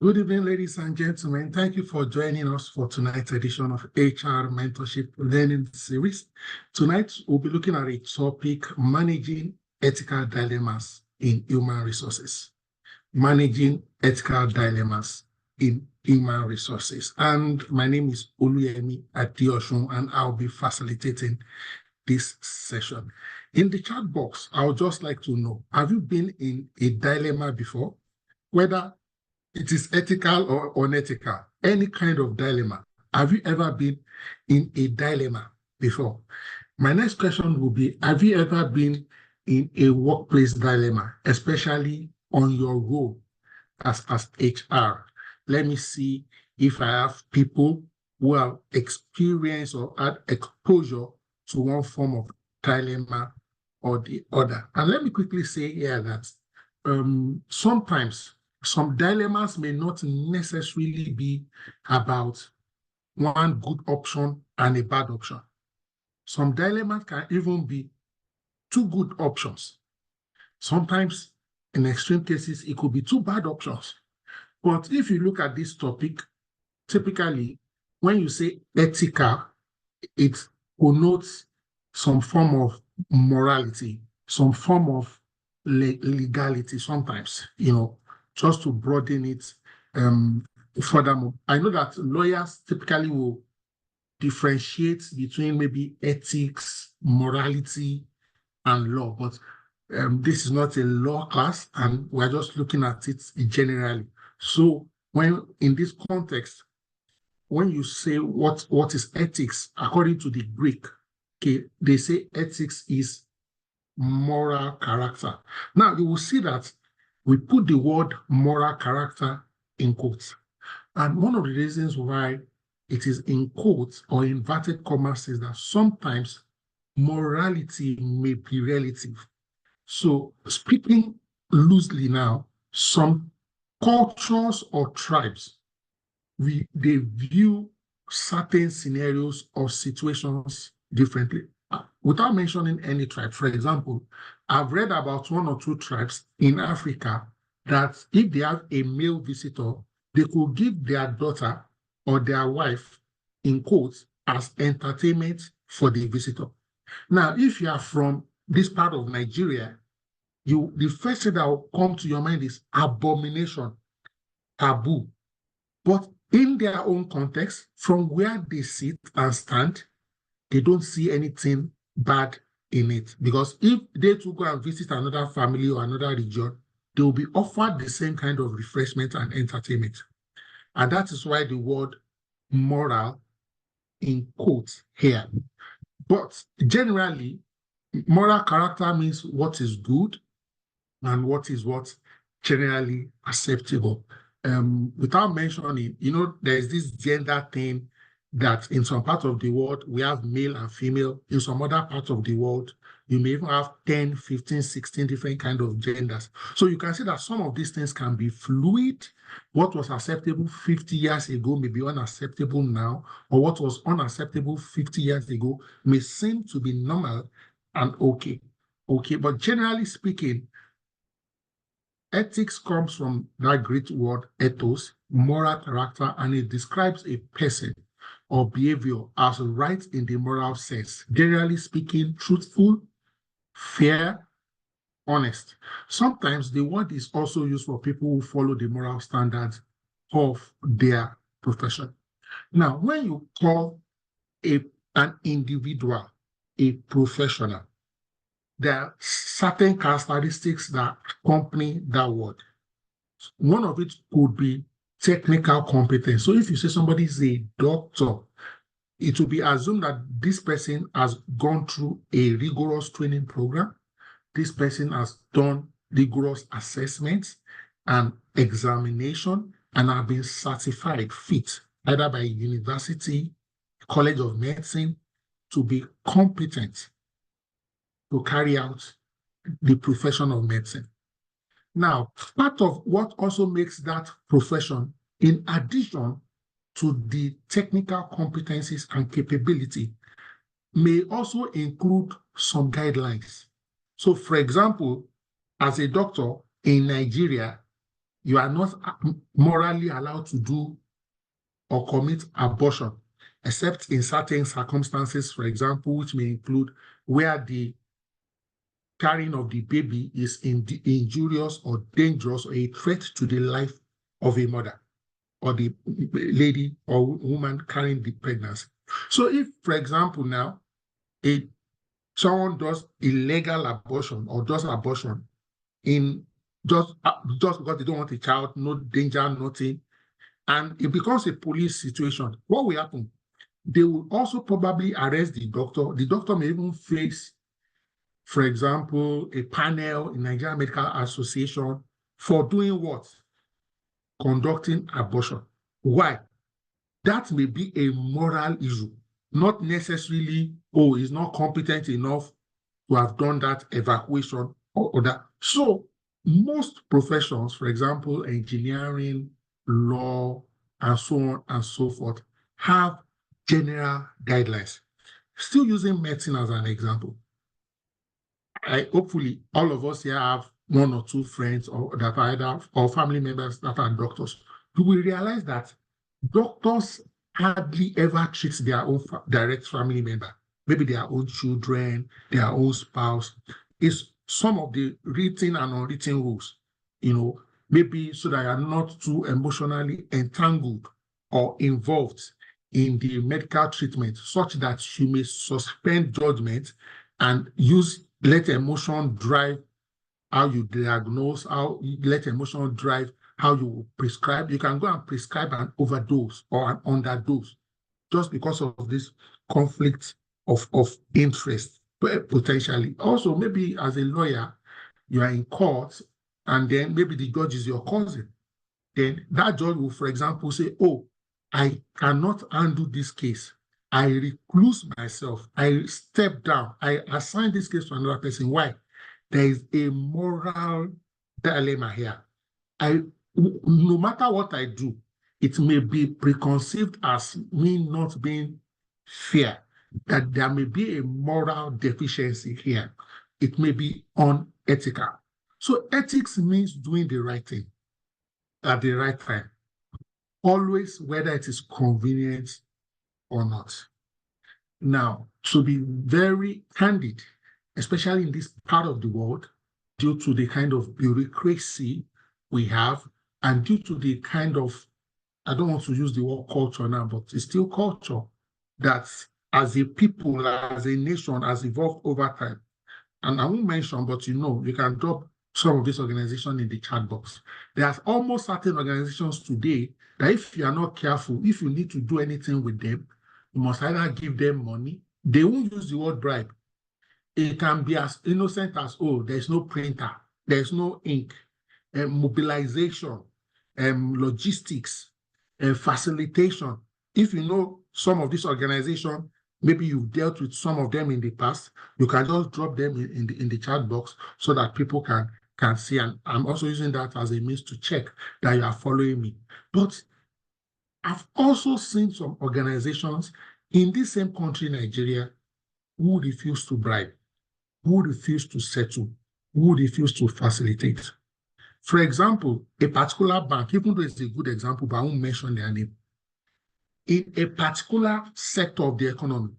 Good evening, ladies and gentlemen. Thank you for joining us for tonight's edition of HR Mentorship Learning Series. Tonight, we'll be looking at a topic, managing ethical dilemmas in human resources. Managing ethical dilemmas in human resources. And my name is Oluyemi Adeosun, and I'll be facilitating this session. In the chat box, I would just like to know, have you been in a dilemma before? Whether it is ethical or unethical, any kind of dilemma. Have you ever been in a dilemma before? My next question will be, have you ever been in a workplace dilemma, especially on your role as HR? Let me see if I have people who have experienced or had exposure to one form of dilemma or the other. And let me quickly say here that sometimes some dilemmas may not necessarily be about one good option and a bad option. Some dilemmas can even be two good options. Sometimes, in extreme cases, it could be two bad options. But if you look at this topic, typically, when you say ethical, it connotes some form of morality, some form of legality sometimes, just to broaden it furthermore. I know that lawyers typically will differentiate between maybe ethics, morality, and law, but this is not a law class, and we're just looking at it generally. So when in this context, when you say what is ethics, according to the Greek, okay, they say ethics is moral character. Now, you will see that we put the word moral character in quotes. And one of the reasons why it is in quotes or inverted commas is that sometimes morality may be relative. So speaking loosely now, some cultures or tribes, they view certain scenarios or situations differently. Without mentioning any tribe, for example, I've read about one or two tribes in Africa that if they have a male visitor, they could give their daughter or their wife, in quotes, as entertainment for the visitor. Now, if you are from this part of Nigeria, the first thing that will come to your mind is abomination, taboo. But in their own context, from where they sit and stand, they don't see anything bad in it. Because if they too go and visit another family or another region, they will be offered the same kind of refreshment and entertainment. And that is why the word moral in quotes here. But generally, moral character means what is good and what is generally acceptable. Without mentioning, there's this gender thing that in some parts of the world, we have male and female. In some other parts of the world, you may even have 10, 15, 16 different kinds of genders. So you can see that some of these things can be fluid. What was acceptable 50 years ago may be unacceptable now, or what was unacceptable 50 years ago may seem to be normal and okay. But generally speaking, ethics comes from that Greek word ethos, moral character, and it describes a person or behavior as right in the moral sense. Generally speaking, truthful, fair, honest. Sometimes the word is also used for people who follow the moral standards of their profession. Now, when you call an individual a professional, there are certain characteristics that accompany that word. One of it could be technical competence. So if you say somebody is a doctor, it will be assumed that this person has gone through a rigorous training program. This person has done rigorous assessments and examination and have been certified fit, either by university, college of medicine, to be competent to carry out the profession of medicine. Now, part of what also makes that profession, in addition to the technical competencies and capability, may also include some guidelines. So, for example, as a doctor in Nigeria, You are not morally allowed to do or commit abortion, except in certain circumstances, for example, which may include where the carrying of the baby is injurious or dangerous or a threat to the life of a mother or the lady or woman carrying the pregnancy. So if, for example, now someone does illegal abortion or does abortion in just because they don't want a child, no danger, nothing, and it becomes a police situation, what will happen? They will also probably arrest the doctor. The doctor may even face, for example, a panel in Nigerian Medical Association for doing what? Conducting abortion. Why? That may be a moral issue, not necessarily, oh, he's not competent enough to have done that evacuation or that. So most professions, for example, engineering, law, and so on and so forth, have general guidelines. Still using medicine as an example. Hopefully all of us here have one or two friends or that are either or family members that are doctors. You will realize that doctors hardly ever treat their own direct family member, maybe their own children, their own spouse. It's some of the written and unwritten rules, maybe so that you are not too emotionally entangled or involved in the medical treatment, such that you may suspend judgment and let emotion drive how you diagnose, let emotion drive how you prescribe. You can go and prescribe an overdose or an underdose just because of this conflict of interest, potentially. Also, maybe as a lawyer, you are in court and then maybe the judge is your cousin. Then that judge will, for example, say, oh, I cannot handle this case. I recluse myself. I step down. I assign this case to another person. Why? There is a moral dilemma here. No matter what I do, it may be preconceived as me not being fair, that there may be a moral deficiency here. It may be unethical. So ethics means doing the right thing at the right time, always, whether it is convenient or not. Now, to be very candid, especially in this part of the world, due to the kind of bureaucracy we have, and due to the kind of, I don't want to use the word culture now, but it's still culture that as a people, as a nation, has evolved over time. And I won't mention, but you can drop some of these organizations in the chat box. There's almost certain organizations today that if you are not careful, if you need to do anything with them, you must either give them money. They won't use the word bribe. It can be as innocent as, oh, there's no printer, there's no ink, mobilization, logistics, facilitation. If you know some of these organizations, maybe you've dealt with some of them in the past, you can just drop them in the chat box so that people can see. And I'm also using that as a means to check that you are following me. But I've also seen some organizations in this same country, Nigeria, who refuse to bribe, who refuse to settle, who refuse to facilitate. For example, a particular bank, even though it's a good example, but I won't mention their name, in a particular sector of the economy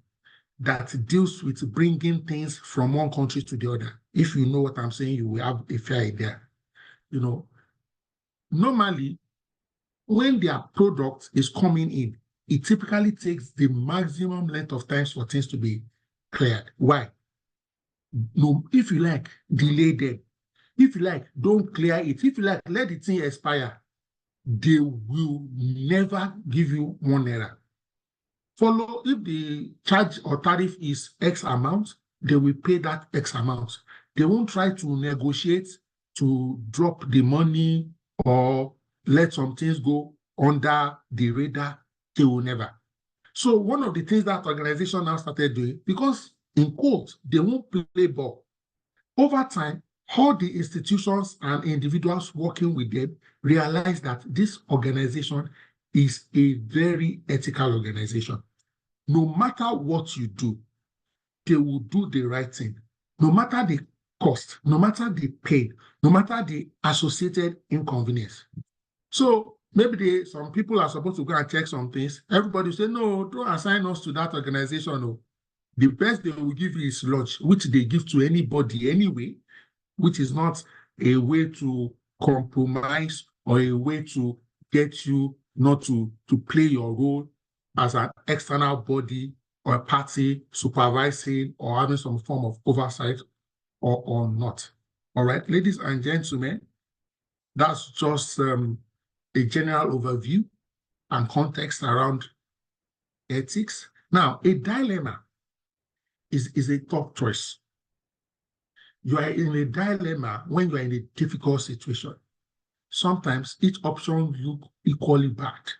that deals with bringing things from one country to the other. If you know what I'm saying, you will have a fair idea. Normally, when their product is coming in, it typically takes the maximum length of time for things to be cleared. Why? No, if you like, delay them. If you like, don't clear it. If you like, let the thing expire. They will never give you ₦1. Follow, if the charge or tariff is X amount, they will pay that X amount. They won't try to negotiate to drop the money or let some things go under the radar. They will never. So one of the things that organization now started doing, because in quote, they won't play ball. Over time, all the institutions and individuals working with them realize that this organization is a very ethical organization. No matter what you do, they will do the right thing. No matter the cost, no matter the pain, no matter the associated inconvenience. So maybe some people are supposed to go and check some things. Everybody say, no, don't assign us to that organization. No. The best they will give you is lodge, which they give to anybody anyway, which is not a way to compromise or a way to get you not to play your role as an external body or a party supervising or having some form of oversight or not. All right, ladies and gentlemen, that's just a general overview and context around ethics. Now, a dilemma is a tough choice. You are in a dilemma when you are in a difficult situation. Sometimes each option looks equally bad.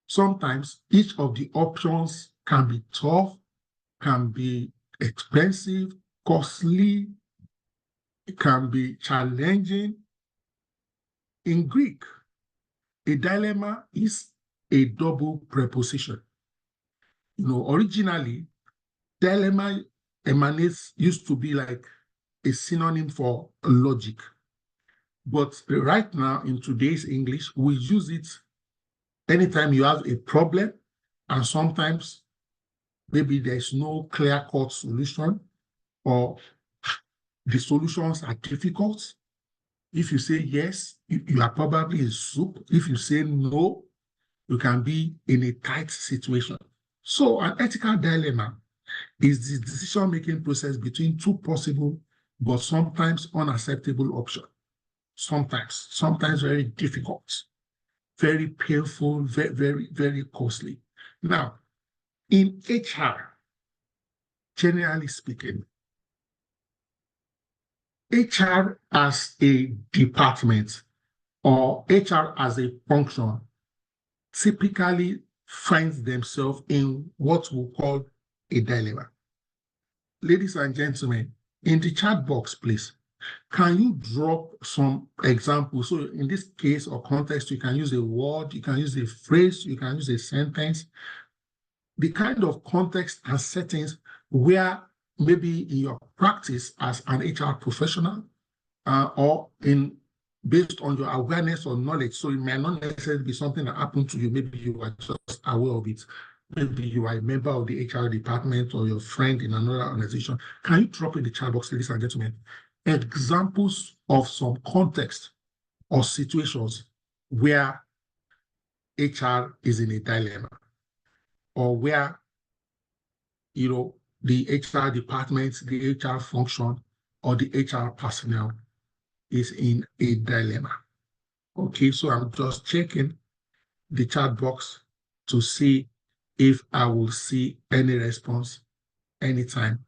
Sometimes each of the options can be tough, can be expensive, costly, it can be challenging. In Greek, a dilemma is a double preposition. Originally, dilemma used to be like a synonym for logic. But right now, in today's English, we use it anytime you have a problem, and sometimes maybe there's no clear-cut solution, or the solutions are difficult. If you say yes, you are probably in soup. If you say no, you can be in a tight situation. So an ethical dilemma is the decision-making process between two possible but sometimes unacceptable options. Sometimes very difficult, very painful, very, very, very costly. Now, in HR, generally speaking, HR as a department or HR as a function typically finds themselves in what we call a dilemma. Ladies and gentlemen, in the chat box, please, can you drop some examples? So in this case or context, you can use a word, you can use a phrase, you can use a sentence. The kind of context and settings where maybe in your practice as an HR professional or based on your awareness or knowledge. So it may not necessarily be something that happened to you. Maybe you are just aware of it. Maybe you are a member of the HR department or your friend in another organization. Can you drop in the chat box, ladies and gentlemen, examples of some context or situations where HR is in a dilemma, or where the HR department, the HR function, or the HR personnel is in a dilemma? Okay, so I'm just checking the chat box to see if I will see any response anytime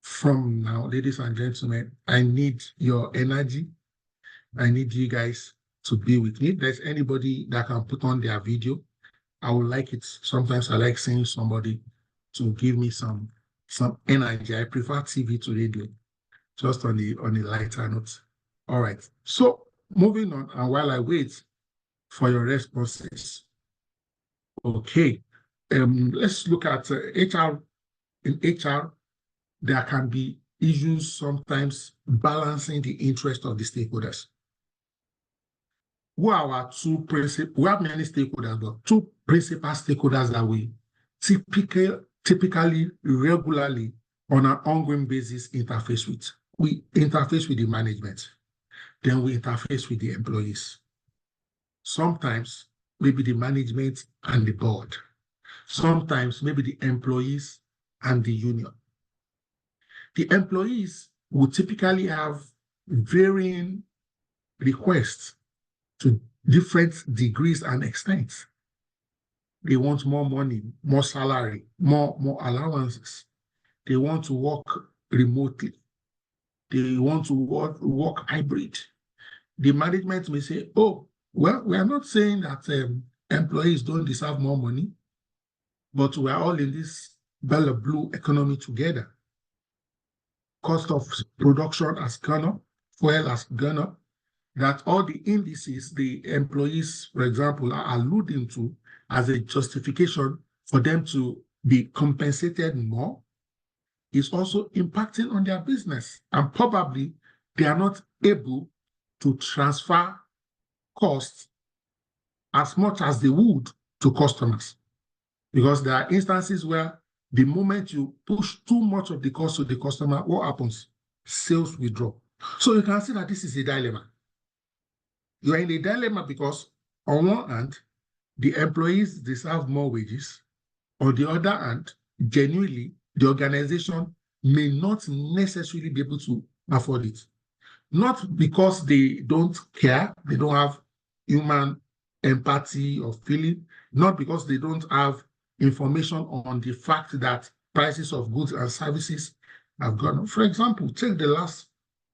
from now. Ladies and gentlemen, I need your energy. I need you guys to be with me. If there's anybody that can put on their video, I would like it. Sometimes I like seeing somebody to give me some energy. I prefer TV to radio, just on the lighter note. All right. So moving on, and while I wait for your responses, okay, let's look at HR. In HR, there can be issues sometimes balancing the interest of the stakeholders. Who are our two principal? We have many stakeholders, but two principal stakeholders that we typically, regularly, on an ongoing basis interface with. We interface with the management, then we interface with the employees. Sometimes maybe the management and the board. Sometimes maybe the employees and the union. The employees will typically have varying requests to different degrees and extents. They want more money, more salary, more allowances. They want to work remotely. They want to work hybrid. The management may say, oh, well, we are not saying that employees don't deserve more money, but we are all in this bell of blue economy together. Cost of production has gone up, fuel has gone up, that all the indices the employees, for example, are alluding to as a justification for them to be compensated more is also impacting on their business. And probably they are not able to transfer costs as much as they would to customers. Because there are instances where the moment you push too much of the cost to the customer, what happens? Sales withdraw. So you can see that this is a dilemma. You are in a dilemma because on one hand, the employees deserve more wages. On the other hand, genuinely, the organization may not necessarily be able to afford it. Not because they don't care, they don't have human empathy or feeling, not because they don't have information on the fact that prices of goods and services have gone up. For example, take the last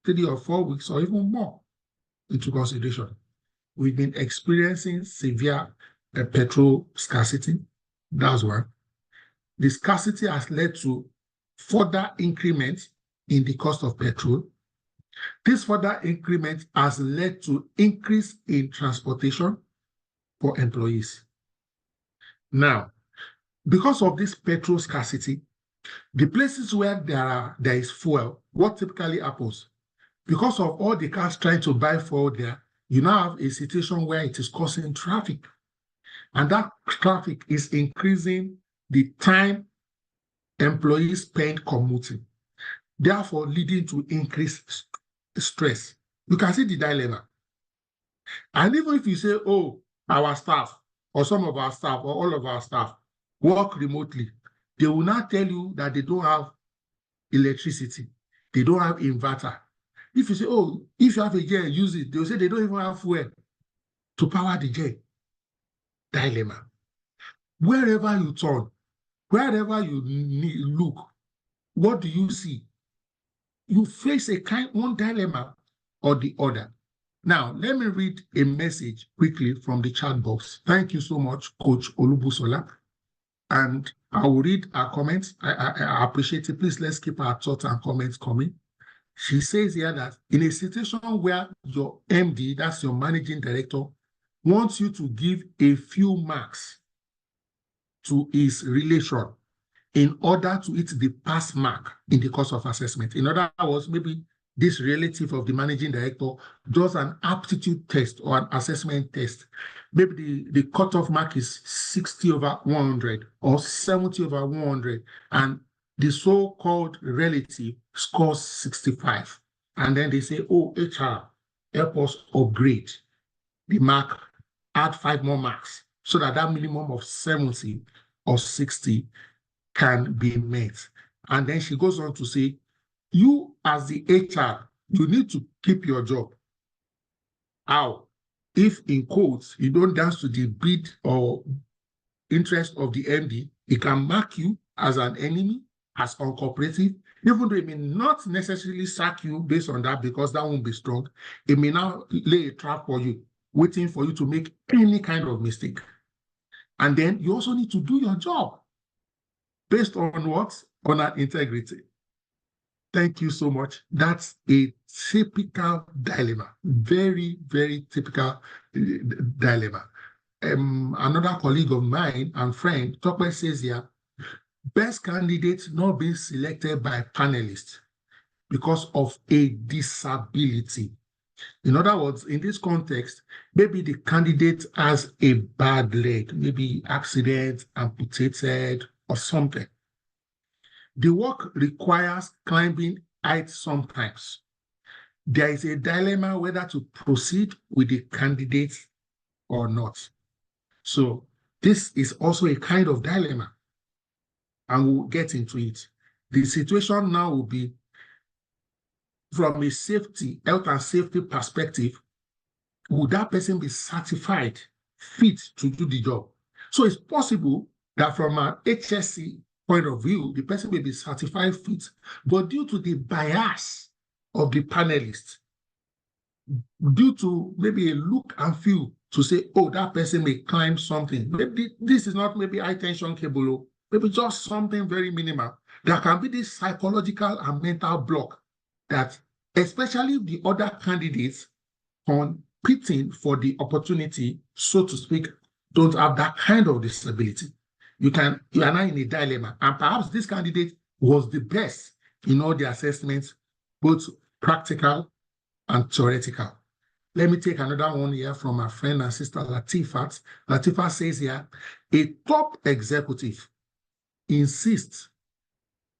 3 or 4 weeks or even more into consideration. We've been experiencing severe petrol scarcity. That's one. The scarcity has led to further increment in the cost of petrol. This further increment has led to increase in transportation for employees. Now, because of this petrol scarcity, the places where there is fuel, what typically happens? Because of all the cars trying to buy fuel there, you now have a situation where it is causing traffic. And that traffic is increasing the time employees spend commuting, therefore leading to increased stress. You can see the dilemma. And even if you say, oh, our staff or some of our staff or all of our staff work remotely, they will not tell you that they don't have electricity, they don't have inverter. If you say, oh, if you have a gen, use it, they'll say they don't even have fuel to power the gen. Dilemma. Wherever you turn, wherever you look, what do you see? You face one dilemma or the other. Now, let me read a message quickly from the chat box. Thank you so much, Coach Olubusola. And I will read our comments. I appreciate it. Please, let's keep our thoughts and comments coming. She says here that in a situation where your MD, that's your managing director, wants you to give a few marks to his relation in order to hit the pass mark in the course of assessment. In other words, maybe this relative of the managing director does an aptitude test or an assessment test. Maybe the cutoff mark is 60 over 100 or 70 over 100, and the so-called relative scores 65. And then they say, oh, HR, help us upgrade the mark, add 5 more marks, so that minimum of 70 or 60 can be met. And then she goes on to say, you as the HR, you need to keep your job. How? If in quotes, you don't dance to the bid or interest of the MD, it can mark you as an enemy, as uncooperative, even though it may not necessarily sack you based on that, because that won't be strong. It may now lay a trap for you, waiting for you to make any kind of mistake. And then you also need to do your job based on what? On our integrity. Thank you so much. That's a typical dilemma. Very, very typical dilemma. Another colleague of mine and friend, Tokwe, says here, best candidates not being selected by panelists because of a disability. In other words, in this context, maybe the candidate has a bad leg, maybe accident, amputated, or something. The work requires climbing heights sometimes. There is a dilemma whether to proceed with the candidate or not. So this is also a kind of dilemma, and we'll get into it. The situation now will be, from a health and safety perspective, would that person be certified, fit to do the job? So it's possible that from an HSC point of view, the person may be certified fit, but due to the bias of the panelists, due to maybe a look and feel to say, oh, that person may climb something. Maybe this is not maybe high tension cable, maybe just something very minimal. There can be this psychological and mental block that, especially the other candidates competing for the opportunity, so to speak, don't have that kind of disability. You are now in a dilemma. And perhaps this candidate was the best in all the assessments, both practical and theoretical. Let me take another one here from my friend and sister Latifat. Latifat says here, a top executive insists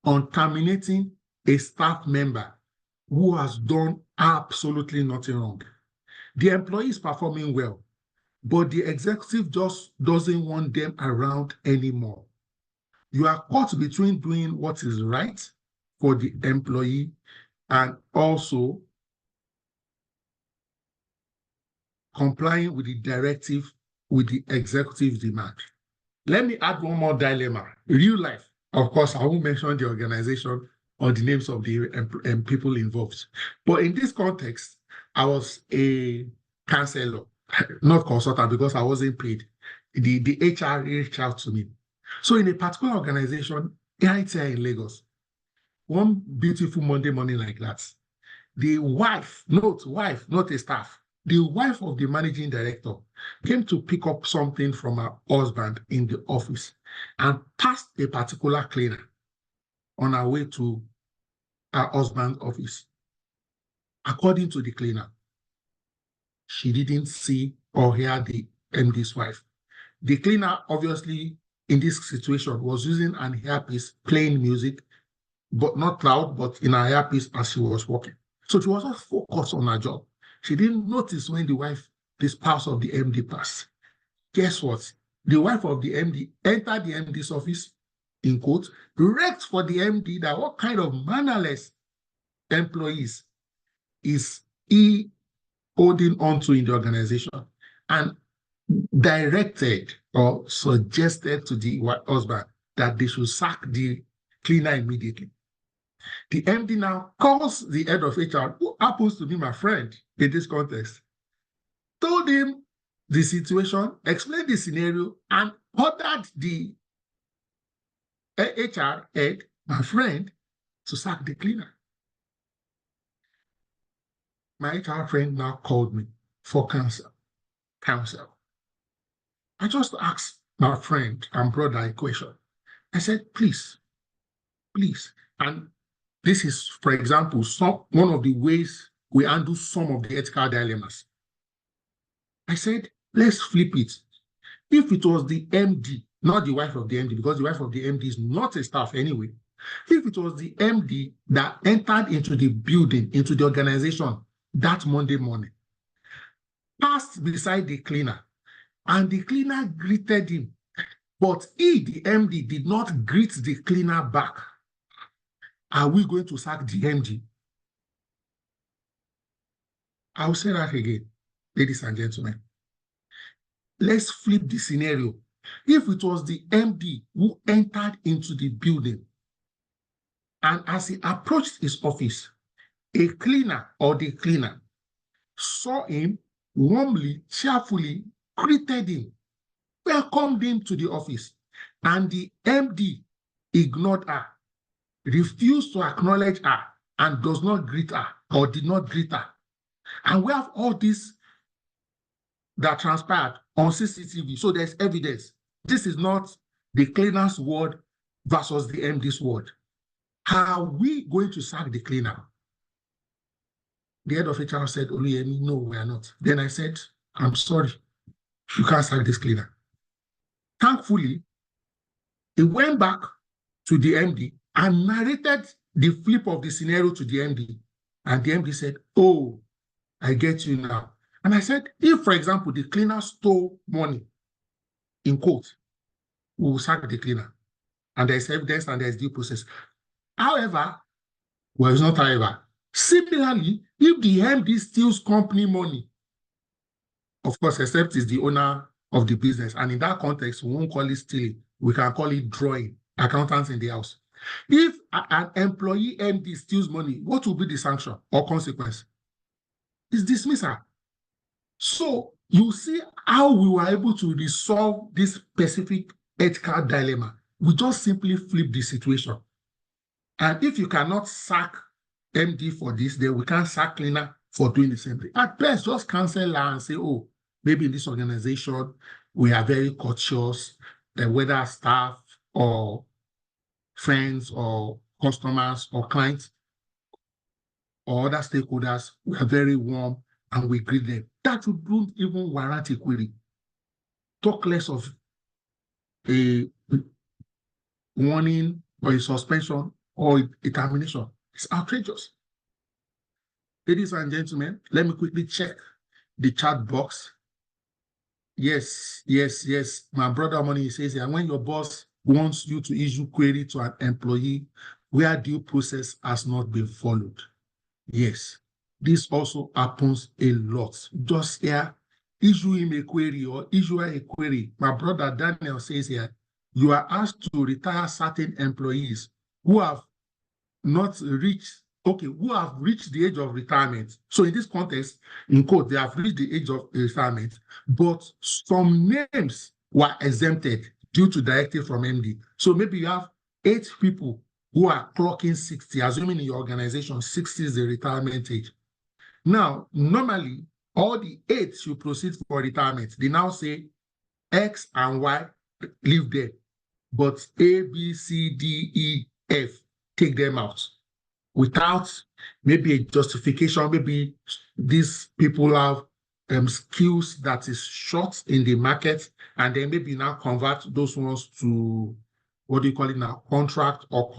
on terminating a staff member who has done absolutely nothing wrong. The employee is performing well, but the executive just doesn't want them around anymore. You are caught between doing what is right for the employee and also complying with the directive, with the executive demand. Let me add one more dilemma. Real life. Of course, I won't mention the organization or the names of the people involved. But in this context, I was a counselor, not consultant, because I wasn't paid. The HR reached out to me. So in a particular organization, right here in Lagos, one beautiful Monday morning like that, the wife, not a staff, the wife of the managing director came to pick up something from her husband in the office and passed a particular cleaner on her way to her husband's office. According to the cleaner, she didn't see or hear the MD's wife. The cleaner, obviously, in this situation, was using an earpiece, playing music, but not loud, but in her earpiece as she was working. So she was not focused on her job. She didn't notice when the spouse of the MD passed. Guess what? The wife of the MD entered the MD's office, in quote, wrecked for the MD that what kind of mannerless employees is he holding on to in the organization, and directed or suggested to the husband that they should sack the cleaner immediately. The MD now calls the head of HR, who happens to be my friend in this context, told him the situation, explained the scenario, and ordered the HR head, my friend, to sack the cleaner. My HR friend now called me for counsel. I just asked my friend and brother a question. I said, please, and this is, for example, one of the ways we handle some of the ethical dilemmas. I said, let's flip it. If it was the MD, not the wife of the MD, because the wife of the MD is not a staff anyway. If it was the MD that entered into the building, into the organization that Monday morning, passed beside the cleaner, and the cleaner greeted him, but he, the MD, did not greet the cleaner back, are we going to sack the MD? I'll say that again, ladies and gentlemen. Let's flip the scenario. If it was the MD who entered into the building, and as he approached his office, a cleaner or the cleaner saw him, warmly, cheerfully greeted him, welcomed him to the office, and the MD ignored her, refused to acknowledge her, and does not greet her or did not greet her. And we have all this that transpired on CCTV, so there's evidence. This is not the cleaner's word versus the MD's word. How are we going to sack the cleaner? The head of HR said, Oluyemi, no, we are not. Then I said, I'm sorry, you can't sack this cleaner. Thankfully, he went back to the MD and narrated the flip of the scenario to the MD. And the MD said, oh, I get you now. And I said, if, for example, the cleaner stole money, in quote, we will sack the cleaner. And there's evidence and there's due process. However, well, it's not however. Similarly, if the MD steals company money, of course, except it's the owner of the business, and in that context, we won't call it stealing. We can call it drawing, accountants in the house. If an employee MD steals money, what will be the sanction or consequence? It's dismissal. So you see how we were able to resolve this specific ethical dilemma. We just simply flip the situation. And if you cannot sack MD for this, then we can't sack cleaner for doing the same thing. At best, just cancel her and say, oh, maybe in this organization, we are very cautious, whether staff or friends or customers or clients or other stakeholders were very warm and we greet them. That wouldn't even warrant a query. Talk less of a warning or a suspension or a termination. It's outrageous. Ladies and gentlemen, let me quickly check the chat box. Yes. My brother Money says here, when your boss wants you to issue query to an employee where due process has not been followed. Yes, this also happens a lot. Just here, issue him a query or issue her a query. My brother Daniel says here, you are asked to retire certain employees who have not reached, who have reached the age of retirement. So in this context, in quote, they have reached the age of retirement, but some names were exempted due to directive from MD. So maybe you have 8 people who are clocking 60, assuming in your organization 60 is the retirement age. Now, normally, all the 8 you proceed for retirement. They now say X and Y live there, but A, B, C, D, E, F, take them out without maybe a justification. Maybe these people have skills that is short in the market, and then maybe now convert those ones to, what do you call it now, contract or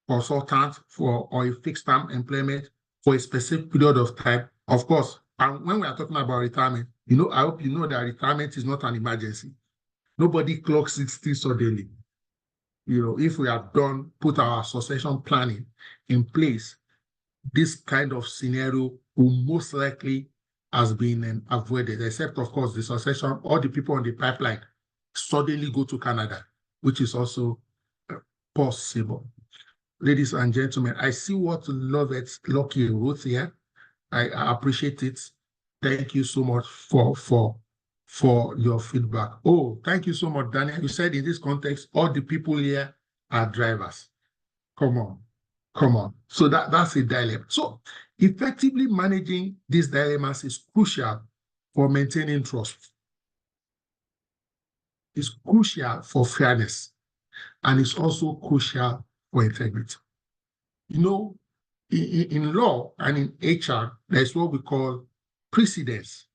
consultant or a fixed term employment for a specific period of time. Of course, and when we are talking about retirement, I hope you know that retirement is not an emergency. Nobody clocks 60 suddenly. If we have put our succession planning in place, this kind of scenario will most likely has been avoided, except, of course, the succession, all the people on the pipeline suddenly go to Canada, which is also possible. Ladies and gentlemen, I see what Lovett Lucky wrote here. I appreciate it. Thank you so much for your feedback. Oh, thank you so much, Daniel. You said in this context, all the people here are drivers. Come on. So that's a dilemma. So effectively managing these dilemmas is crucial for maintaining trust. It's crucial for fairness, and it's also crucial for integrity. In law and in HR, there's what we call precedence.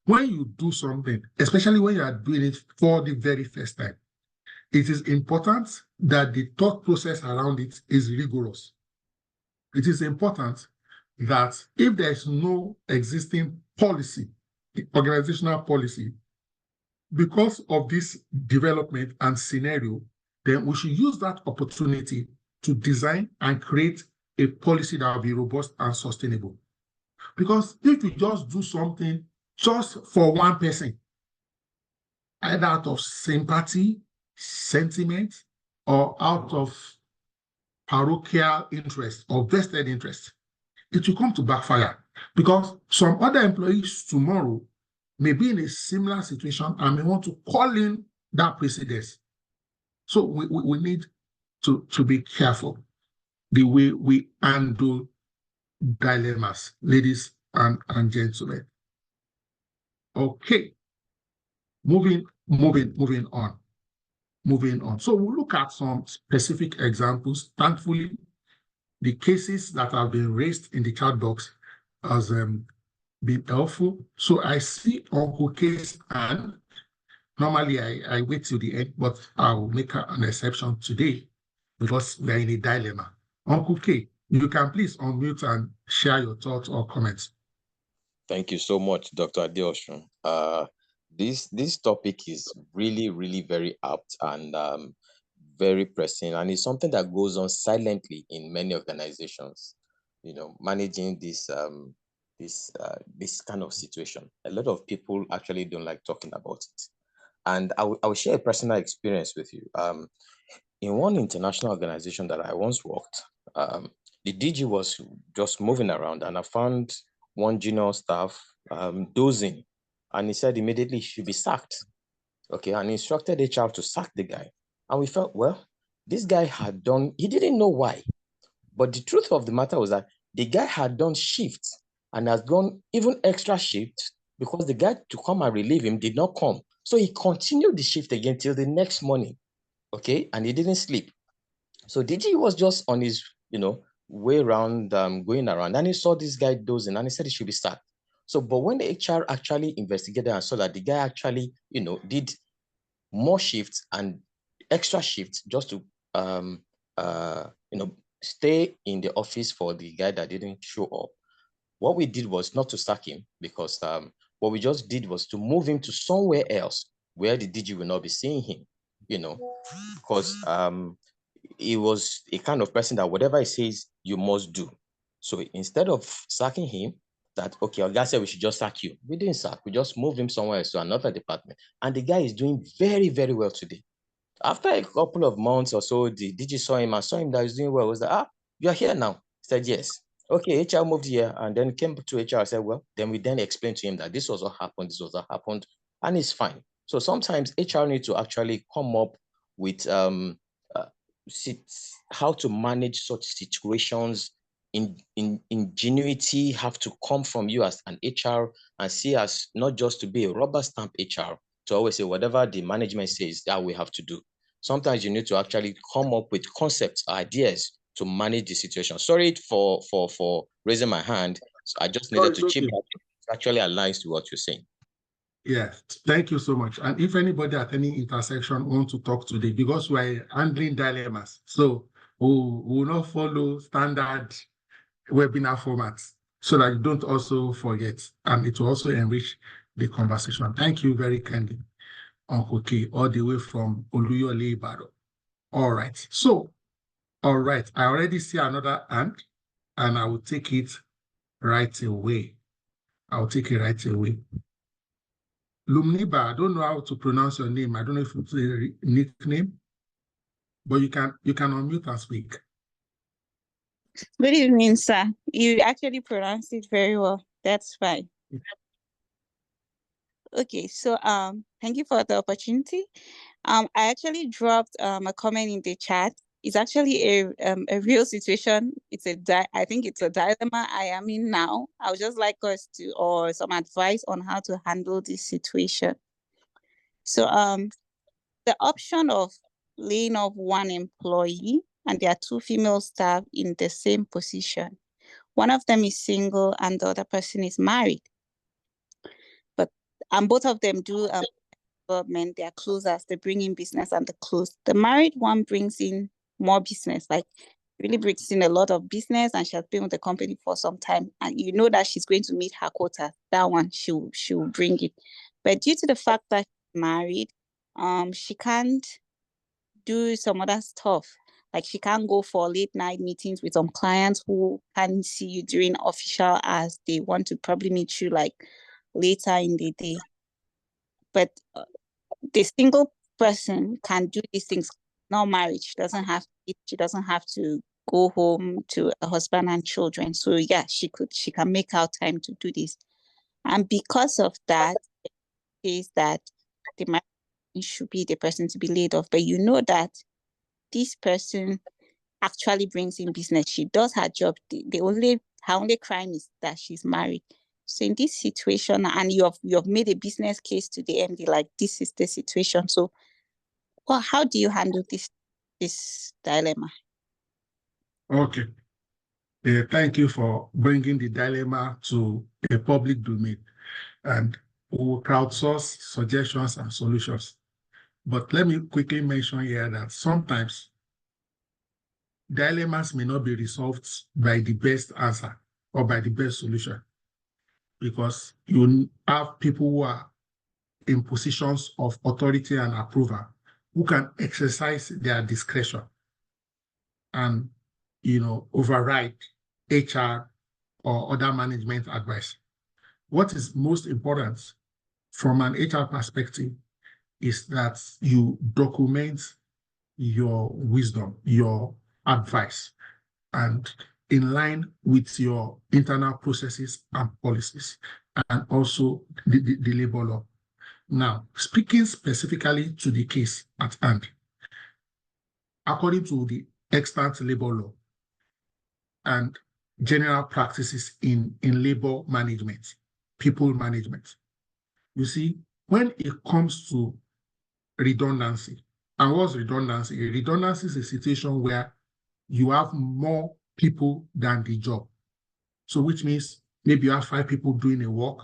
When you do something, especially when you are doing it for the very first time, it is important that the thought process around it is rigorous. It is important that if there is no existing policy, organizational policy, because of this development and scenario, then we should use that opportunity to design and create a policy that will be robust and sustainable. Because if you just do something just for one person, either out of sympathy, sentiment, or out of parochial interest or vested interest, it will come to backfire, because some other employees tomorrow may be in a similar situation and may want to call in that precedence. So we need to be careful the way we handle dilemmas, ladies and gentlemen. Okay, moving on. So we'll look at some specific examples. Thankfully, the cases that have been raised in the chat box has been helpful. So I see Uncle Case, and normally I wait till the end, but I'll make an exception today because we're in a dilemma. Uncle K, you can please unmute and share your thoughts or comments. Thank you so much, Dr. Adeosun. This topic is really, really very apt and very pressing, and it's something that goes on silently in many organizations. Managing this kind of situation. A lot of people actually don't like talking about it, and I will share a personal experience with you. In one international organization that I once worked, the DG was just moving around, and I found one junior staff dozing, and he said immediately he should be sacked. Okay, and he instructed HR to sack the guy. And we felt, well, this guy he didn't know why. But the truth of the matter was that the guy had done shifts and has done even extra shifts because the guy to come and relieve him did not come. So he continued the shift again till the next morning. Okay, and he didn't sleep. So DG was just on his, way around, going around, and he saw this guy dozing, and he said he should be sacked. So, but when the HR actually investigated and saw that the guy actually, did more shifts and extra shifts just to, stay in the office for the guy that didn't show up, what we did was not to sack him, because what we just did was to move him to somewhere else where the DG will not be seeing him, because he was a kind of person that whatever he says, you must do. So instead of sacking him, that, okay, our guy said we should just sack you. We didn't sack, we just moved him somewhere else to another department. And the guy is doing very, very well today. After a couple of months or so, the DG saw him and saw him that he's doing well. It was like, you're here now. He said, yes. Okay, HR moved here, and then came to HR and said, well, then we explained to him that this was what happened, this was what happened, and it's fine. So sometimes HR need to actually come up with how to manage such situations. Ingenuity have to come from you as an HR, and see as not just to be a rubber stamp HR, to always say whatever the management says that we have to do. Sometimes you need to actually come up with concepts, ideas to manage the situation. Sorry for raising my hand. So I just needed to chip in. It actually aligns to what you're saying. Yes, thank you so much. And if anybody at any intersection wants to talk today, because we're handling dilemmas, so we will not follow standard webinar formats, so that you don't also forget, and it will also enrich the conversation. Thank you very kindly, Uncle K, all the way from Oluyemi Adeosun. All right, so, all right, I already see another hand, and I will take it right away. I'll take it right away. Lumniba, I don't know how to pronounce your name. I don't know if it's a nickname, but you can unmute and speak. Good evening, sir. You actually pronounced it very well. That's fine. Okay, so thank you for the opportunity. I actually dropped a comment in the chat. It's actually a real situation. I think it's a dilemma I am in now. I would just like us to, or some advice on how to handle this situation. So the option of laying off one employee, and there are two female staff in the same position. One of them is single and the other person is married. And both of them do development. They are closers. They bring in business and they close. The married one brings in more business, like really brings in a lot of business, and she has been with the company for some time. And you know that she's going to meet her quota. That one, she'll bring it. But due to the fact that she's married, she can't do some other stuff. Like she can't go for late night meetings with some clients who can't see you during official hours. They want to probably meet you like later in the day. But the single person can do these things. Not married. She doesn't have to go home to a husband and children. So yeah, she can make out time to do this. And because of that, is that the married should be the person to be laid off. But you know that this person actually brings in business. She does her job. Her only crime is that she's married. So in this situation, and you have made a business case to the MD, like this is the situation. So, well, how do you handle this dilemma? Okay. Thank you for bringing the dilemma to a public domain, and we will crowdsource suggestions and solutions. But let me quickly mention here that sometimes dilemmas may not be resolved by the best answer or by the best solution, because you have people who are in positions of authority and approval who can exercise their discretion and, override HR or other management advice. What is most important from an HR perspective is that you document your wisdom, your advice, and in line with your internal processes and policies, and also the labor law. Now, speaking specifically to the case at hand, according to the extant labor law and general practices in labor management, people management, you see, when it comes to redundancy, and what's redundancy? Redundancy is a situation where you have more people than the job. So which means maybe you have 5 people doing a work,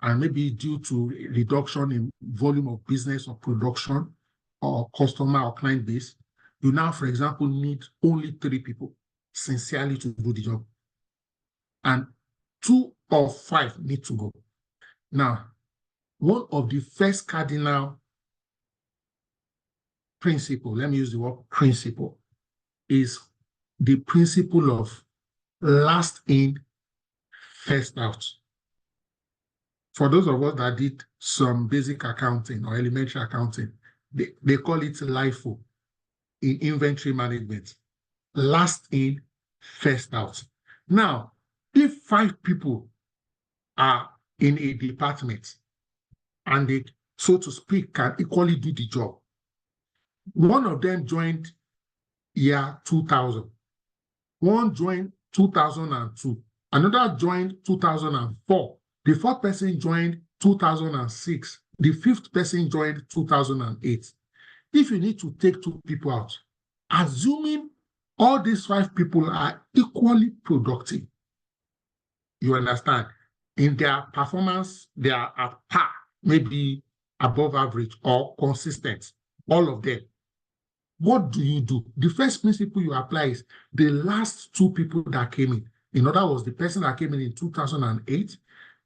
and maybe due to reduction in volume of business or production or customer or client base, you now, for example, need only 3 people sincerely to do the job. And 2 or 5 need to go. Now, one of the first cardinal principle, let me use the word principle, is the principle of last in, first out. For those of us that did some basic accounting or elementary accounting, they call it LIFO in inventory management. Last in, first out. Now, if 5 people are in a department and they, so to speak, can equally do the job, one of them joined year 2000, one joined 2002, another joined 2004, the 4th person joined 2006, the 5th person joined 2008. If you need to take 2 people out, assuming all these 5 people are equally productive, you understand, in their performance, they are at par, maybe above average or consistent, all of them. What do you do? The first principle you apply is the last 2 people that came in. In other words, the person that came in 2008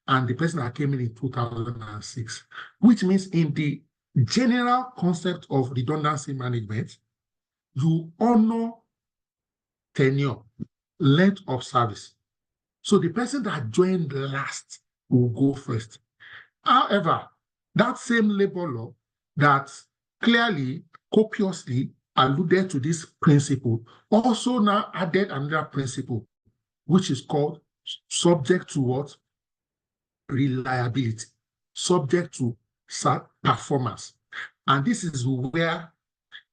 and the person that came in 2006, which means in the general concept of redundancy management, you honor tenure, length of service. So the person that joined last will go first. However, that same labor law that clearly, copiously alluded to this principle also now added another principle, which is called subject to what? Reliability, subject to performance. And this is where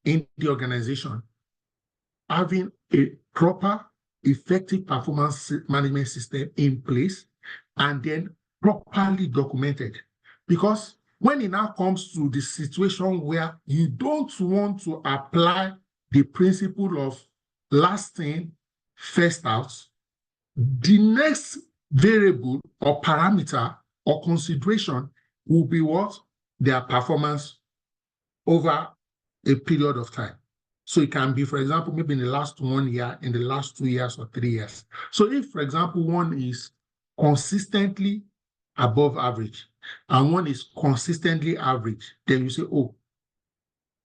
in the organization, having a proper, effective performance management system in place and then properly documented. Because when it now comes to the situation where you don't want to apply the principle of last in, first out, the next variable or parameter or consideration will be what? Their performance over a period of time. So it can be, for example, maybe in the last 1 year, in the last 2 years or 3 years. So if, for example, one is consistently above average and one is consistently average, then you say, oh,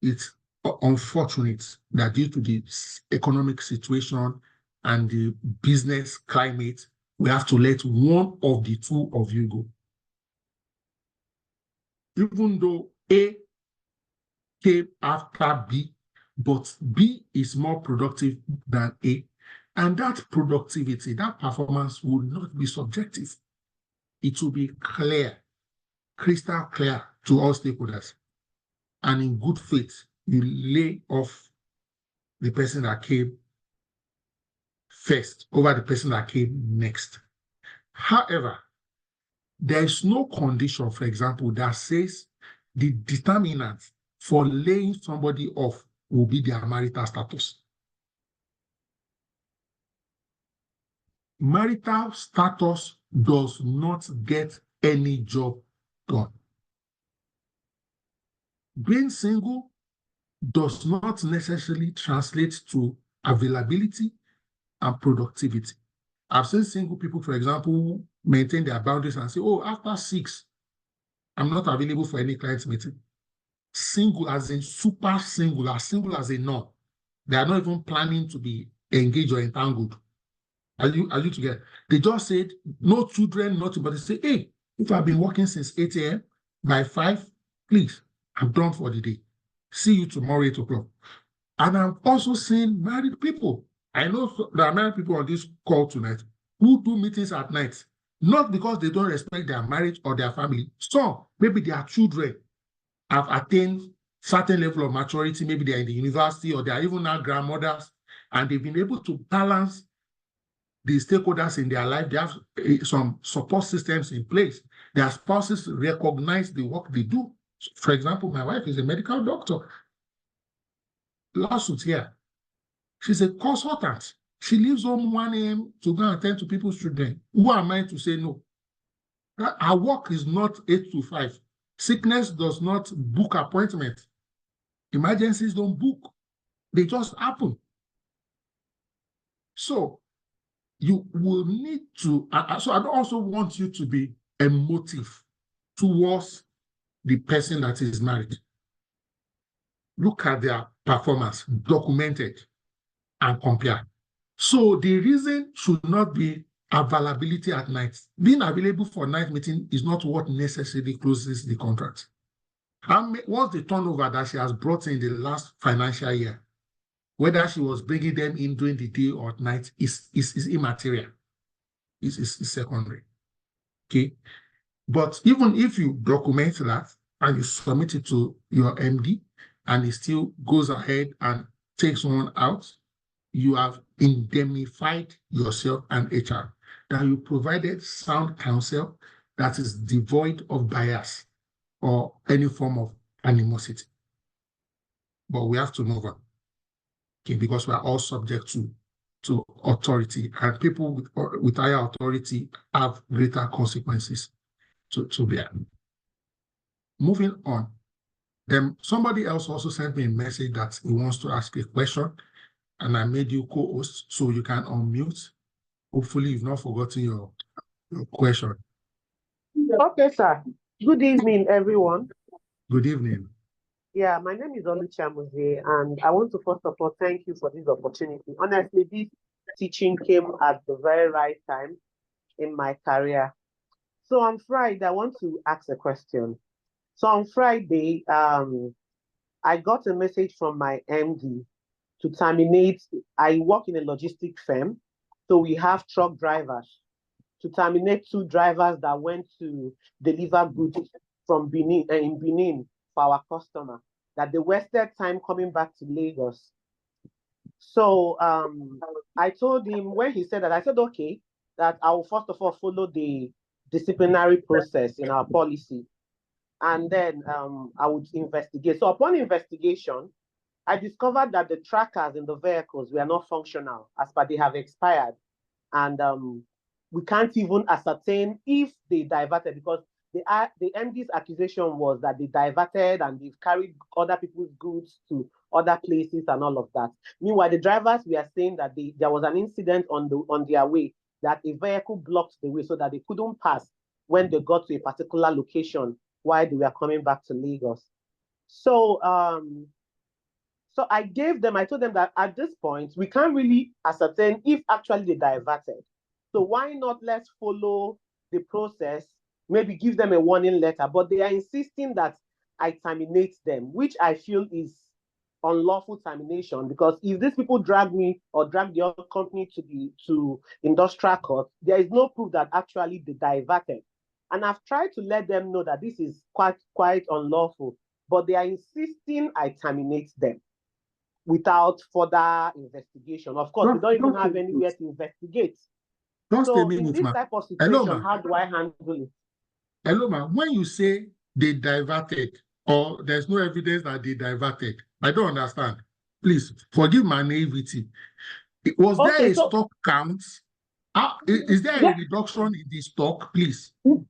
it's unfortunate that due to the economic situation and the business climate, we have to let one of the 2 of you go. Even though A came after B, but B is more productive than A. And that productivity, that performance will not be subjective. It will be clear, crystal clear to all stakeholders. And in good faith, you lay off the person that came first over the person that came next. However, there is no condition, for example, that says the determinant for laying somebody off will be their marital status. Marital status does not get any job done. Being single does not necessarily translate to availability and productivity. I've seen single people, for example, maintain their boundaries and say, oh, after 6, I'm not available for any client meeting. Single as in super single as a no. They are not even planning to be engaged or entangled. Are you together? They just said, no children, nothing, but they say, hey, if I've been working since 8 a.m., by 5, please, I'm done for the day. See you tomorrow, 8 o'clock. And I'm also seeing married people. I know there are married people on this call tonight who do meetings at night, not because they don't respect their marriage or their family. Some, maybe their children have attained certain level of maturity, maybe they're in the university or they are even now grandmothers, and they've been able to balance the stakeholders in their life. They have some support systems in place. Their spouses recognize the work they do. For example, my wife is a medical doctor. Lawsuit here. She's a consultant. She leaves home 1 a.m. to go and attend to people's children. Who am I to say no? Her work is not 8 to 5. Sickness does not book appointments. Emergencies don't book. They just happen. So you will need to, so I also want you to be emotive towards the person that is married. Look at their performance, documented, and compare. So the reason should not be availability at night. Being available for night meeting is not what necessarily closes the contract. What's the turnover that she has brought in the last financial year? Whether she was bringing them in during the day or at night is immaterial. Is secondary. Okay. But even if you document that and you submit it to your MD and it still goes ahead and takes one out, you have indemnified yourself and HR, that you provided sound counsel that is devoid of bias or any form of animosity. But we have to move on, okay, because we are all subject to authority, and people with higher authority have greater consequences to bear. Moving on, then somebody else also sent me a message that he wants to ask a question, and I made you co-host so you can unmute. Hopefully, you've not forgotten your question. Okay, sir. Good evening, everyone. Good evening. Yeah, my name is Oluyemi, and I want to first of all thank you for this opportunity. Honestly, this teaching came at the very right time in my career. So on Friday, I want to ask a question. So on Friday, I got a message from my MD to terminate. I work in a logistic firm, so we have truck drivers, to terminate 2 drivers that went to deliver goods from Benin in Benin for our customer, that they wasted time coming back to Lagos. So I told him, when he said that, I said, okay, that I will first of all follow the disciplinary process in our policy, and then I would investigate. So upon investigation, I discovered that the trackers in the vehicles were not functional, as per they have expired. And we can't even ascertain if they diverted, because the MD's accusation was that they diverted and they've carried other people's goods to other places and all of that. Meanwhile, the drivers were saying that there was an incident on their way, that a vehicle blocked the way so that they couldn't pass when they got to a particular location while they were coming back to Lagos. So so I told them that at this point, we can't really ascertain if actually they diverted. So why not let's follow the process, maybe give them a warning letter, but they are insisting that I terminate them, which I feel is unlawful termination, because if these people drag me or drag the other company to industrial court, there is no proof that actually they diverted. And I've tried to let them know that this is quite unlawful, but they are insisting I terminate them without further investigation. Of course, we don't even have anywhere to investigate. So in this type of situation, how do I handle it? Hello, ma. When you say they diverted or there's no evidence that they diverted, I don't understand. Please forgive my naivety. Was there a stock count? Is there a reduction in the stock, please? No.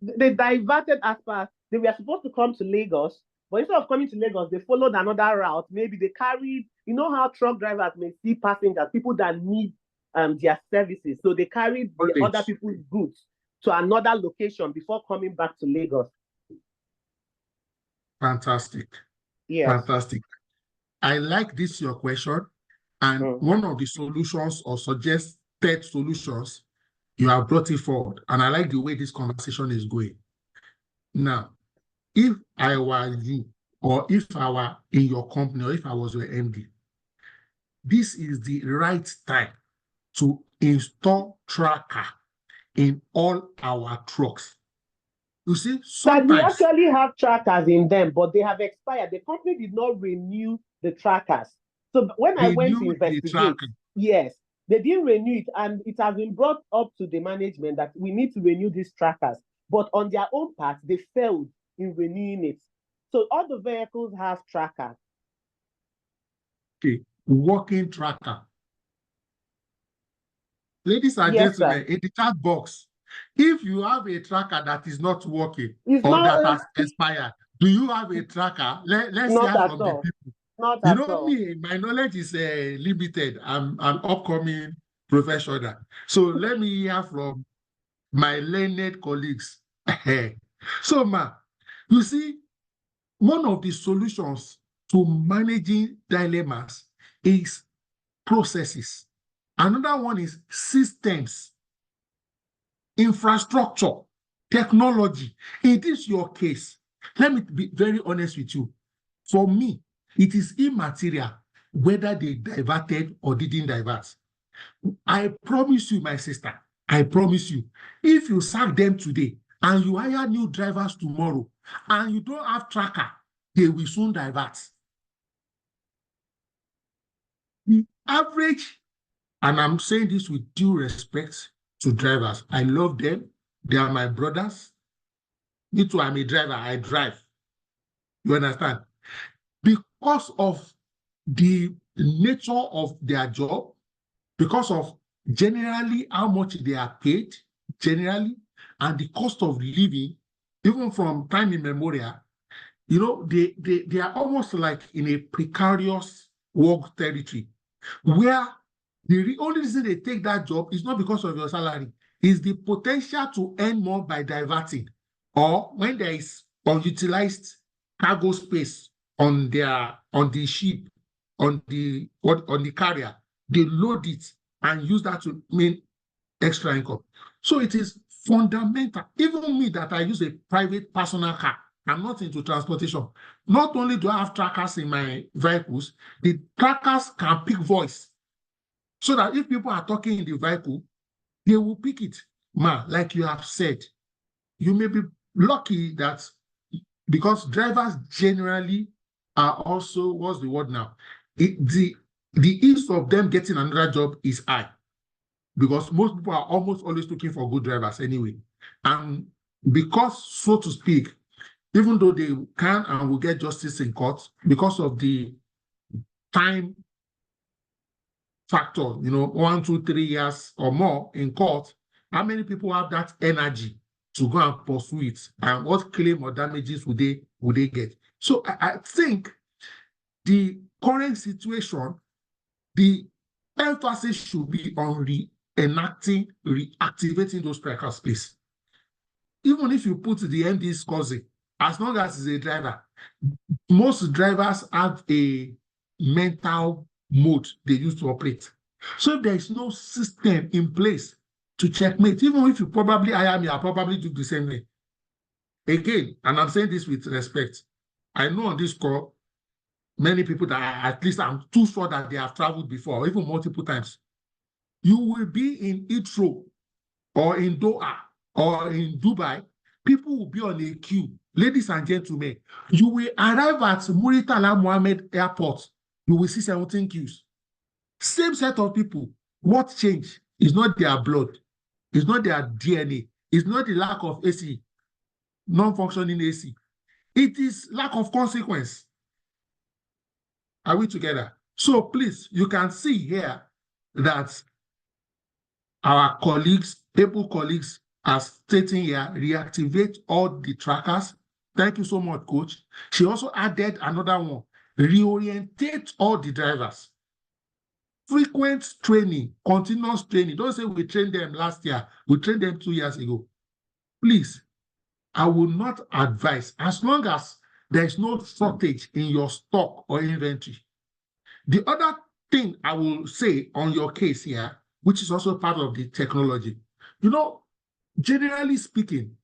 They diverted as per they were supposed to come to Lagos, but instead of coming to Lagos, they followed another route. Maybe they carried, you know how truck drivers may see passengers, people that need their services. So they carried the other people's goods to another location before coming back to Lagos. Fantastic. Yes. Fantastic. I like this, your question. And one of the solutions or suggested solutions, you have brought it forward. And I like the way this conversation is going. Now, if I were you, or if I were in your company, or if I was your MD, this is the right time to install tracker in all our trucks. You see, sometimes we actually have trackers in them, but they have expired. The company did not renew the trackers. So when I went to investigate, yes, they didn't renew it, and it has been brought up to the management that we need to renew these trackers. But on their own part, they failed in renewing it. So all the vehicles have trackers. Okay, working tracker. ladies and Yes, gentlemen, sir. in the chat box, if you have a tracker that is not working It's or not that has expired, do you have a tracker? Let's not hear at from the all. people. Not You at know all. me, my knowledge is limited. I'm an upcoming professional. So let me hear from my learned colleagues. So, ma, you see, one of the solutions to managing dilemmas is processes. Another one is systems, infrastructure, technology. In this your case, let me be very honest with you. For me, it is immaterial whether they diverted or didn't divert. I promise you, my sister, I promise you, if you sack them today and you hire new drivers tomorrow and you don't have tracker, they will soon divert. The average, and I'm saying this with due respect to drivers, I love them. They are my brothers. Me too, I'm a driver. I drive. You understand? Because of the nature of their job, because of generally how much they are paid, generally, and the cost of living, even from time immemorial, you know, they are almost like in a precarious work territory where the only reason they take that job is not because of your salary, is the potential to earn more by diverting, or when there is unutilized cargo space on the ship, on the carrier, they load it and use that to mean extra income. So it is fundamental. Even me that I use a private personal car, I'm not into transportation. Not only do I have trackers in my vehicles, the trackers can pick voice. So that if people are talking in the vehicle, they will pick it. Ma, like you have said, you may be lucky that because drivers generally are also, what's the word now? The ease of them getting another job is high because most people are almost always looking for good drivers anyway. And because, so to speak, even though they can and will get justice in court because of the time factor, 1, 2, 3 years or more in court, how many people have that energy to go and pursue it? And what claim or damages would they get? So I think the current situation, the emphasis should be on reenacting, reactivating those trackers, please. Even if you put the MD's cousin, as long as he's a driver, most drivers have a mental mode they use to operate. So if there is no system in place to checkmate, even if you probably hire me, I'll probably do the same way. Again, and I'm saying this with respect, I know on this call, many people that at least I'm too sure that they have traveled before, even multiple times. You will be in Heathrow or in Doha or in Dubai, people will be on a queue. Ladies and gentlemen, you will arrive at Muritala Mohammed Airport, you will see 17 queues. Same set of people. What changed is not their blood, it's not their DNA, it's not the lack of AC, non-functioning AC. It is lack of consequence. Are we together? So please, you can see here that our colleagues, people colleagues are stating here, reactivate all the trackers. Thank you so much, Coach. She also added another one, reorientate all the drivers. Frequent training, continuous training. Don't say we trained them last year, we trained them 2 years ago. Please, I will not advise, as long as there is no shortage in your stock or inventory. The other thing I will say on your case here, which is also part of the technology, generally speaking,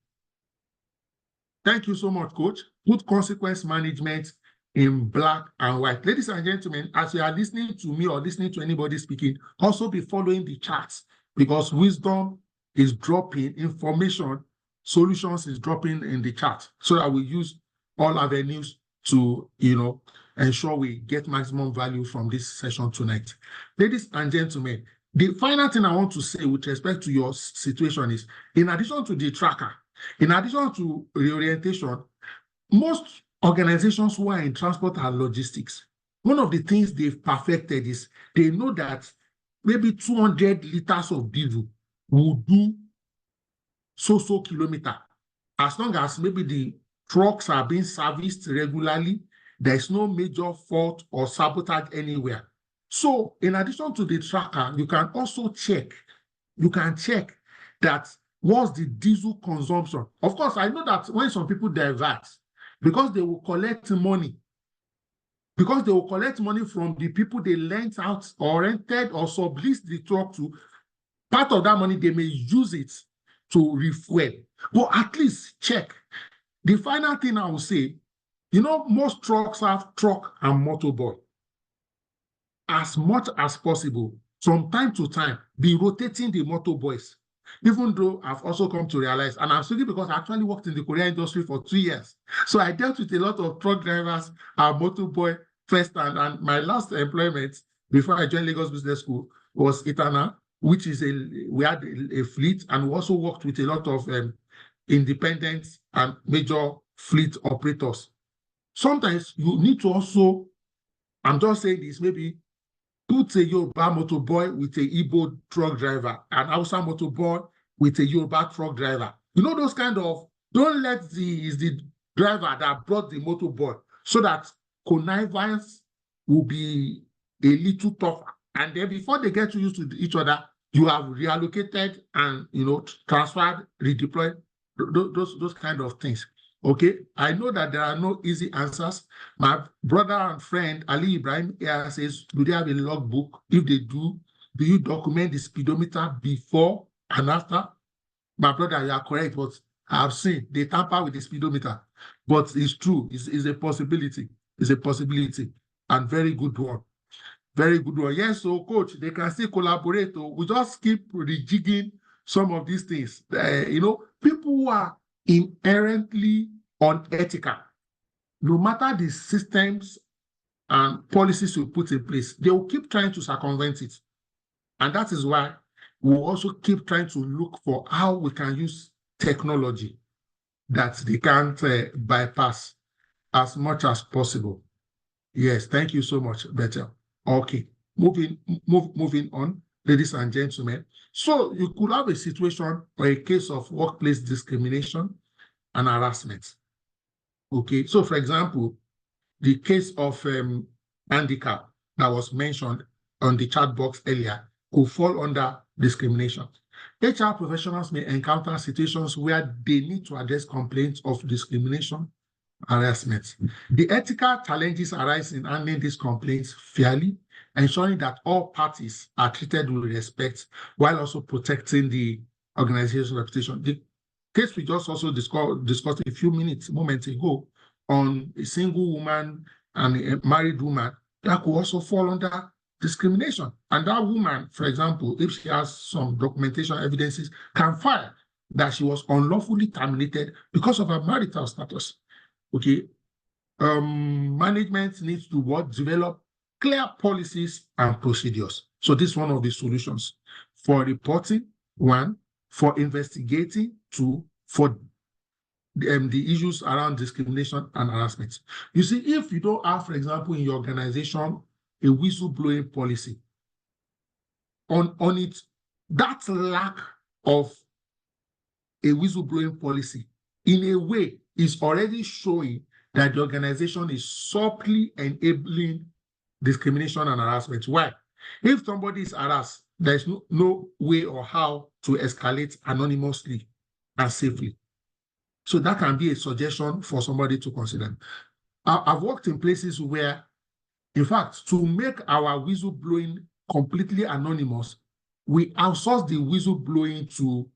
thank you so much, Coach, put consequence management in black and white. Ladies and gentlemen, as you are listening to me or listening to anybody speaking, also be following the charts because wisdom is dropping, information, solutions is dropping in the chat so that we use all avenues to, ensure we get maximum value from this session tonight. Ladies and gentlemen, the final thing I want to say with respect to your situation is, in addition to the tracker, in addition to reorientation, most organizations who are in transport and logistics, one of the things they've perfected is they know that maybe 200 liters of diesel will do so kilometer. As long as maybe the trucks are being serviced regularly, there's no major fault or sabotage anywhere. So in addition to the tracker, you can also check, that what's the diesel consumption. Of course, I know that when some people divert, because they will collect money from the people they lent out or rented or subleased the truck to, part of that money, they may use it to refuel. But at least check. The final thing I will say, most trucks have truck and motorboy. As much as possible, from time to time, be rotating the motorboys. Even though I've also come to realize, and I'm speaking because I actually worked in the Korean industry for 2 years. So I dealt with a lot of truck drivers and motorboy first, and my last employment before I joined Lagos Business School was Itana, which is we had a fleet, and we also worked with a lot of independent and major fleet operators. Sometimes you need to also, I'm just saying this, maybe put a Yoruba motorboy with a Igbo truck driver, an Hausa motorboy with a Yoruba truck driver. Those kind of, don't let the driver that brought the motorboy, so that connivance will be a little tougher. And then before they get used to each other, you have reallocated and, transferred, redeployed, those kind of things. Okay, I know that there are no easy answers. My brother and friend Ali Ibrahim here says, do they have a logbook? If they do you document the speedometer before and after? My brother, you are correct, but I have seen they tamper with the speedometer. But it's true, it's a possibility. It's a possibility, and very good one. Very good one. Yes, so coach, they can still collaborate. We just keep rejigging some of these things. People who are inherently unethical, no matter the systems and policies you put in place, they will keep trying to circumvent it. And that is why we will also keep trying to look for how we can use technology that they can't bypass as much as possible. Yes, thank you so much, Bethel. Okay, moving on, ladies and gentlemen. So you could have a situation or a case of workplace discrimination and harassment. Okay, so for example, the case of handicap that was mentioned on the chat box earlier could fall under discrimination. HR professionals may encounter situations where they need to address complaints of discrimination, harassment. The ethical challenges arise in handling these complaints fairly, ensuring that all parties are treated with respect while also protecting the organization's reputation. The case we just also discussed a few moments ago on a single woman and a married woman, that could also fall under discrimination. And that woman, for example, if she has some documentation evidences, can file that she was unlawfully terminated because of her marital status. Okay, management needs to develop clear policies and procedures. So this is one of the solutions for reporting, one, for investigating, two, for the issues around discrimination and harassment. You see, if you don't have, for example, in your organization, a whistleblowing policy on it, that lack of a whistleblowing policy in a way is already showing that the organization is subtly enabling discrimination and harassment. Why? If somebody is harassed, there's no way or how to escalate anonymously and safely. So that can be a suggestion for somebody to consider. I've worked in places where, in fact, to make our whistleblowing completely anonymous, we outsource the whistleblowing to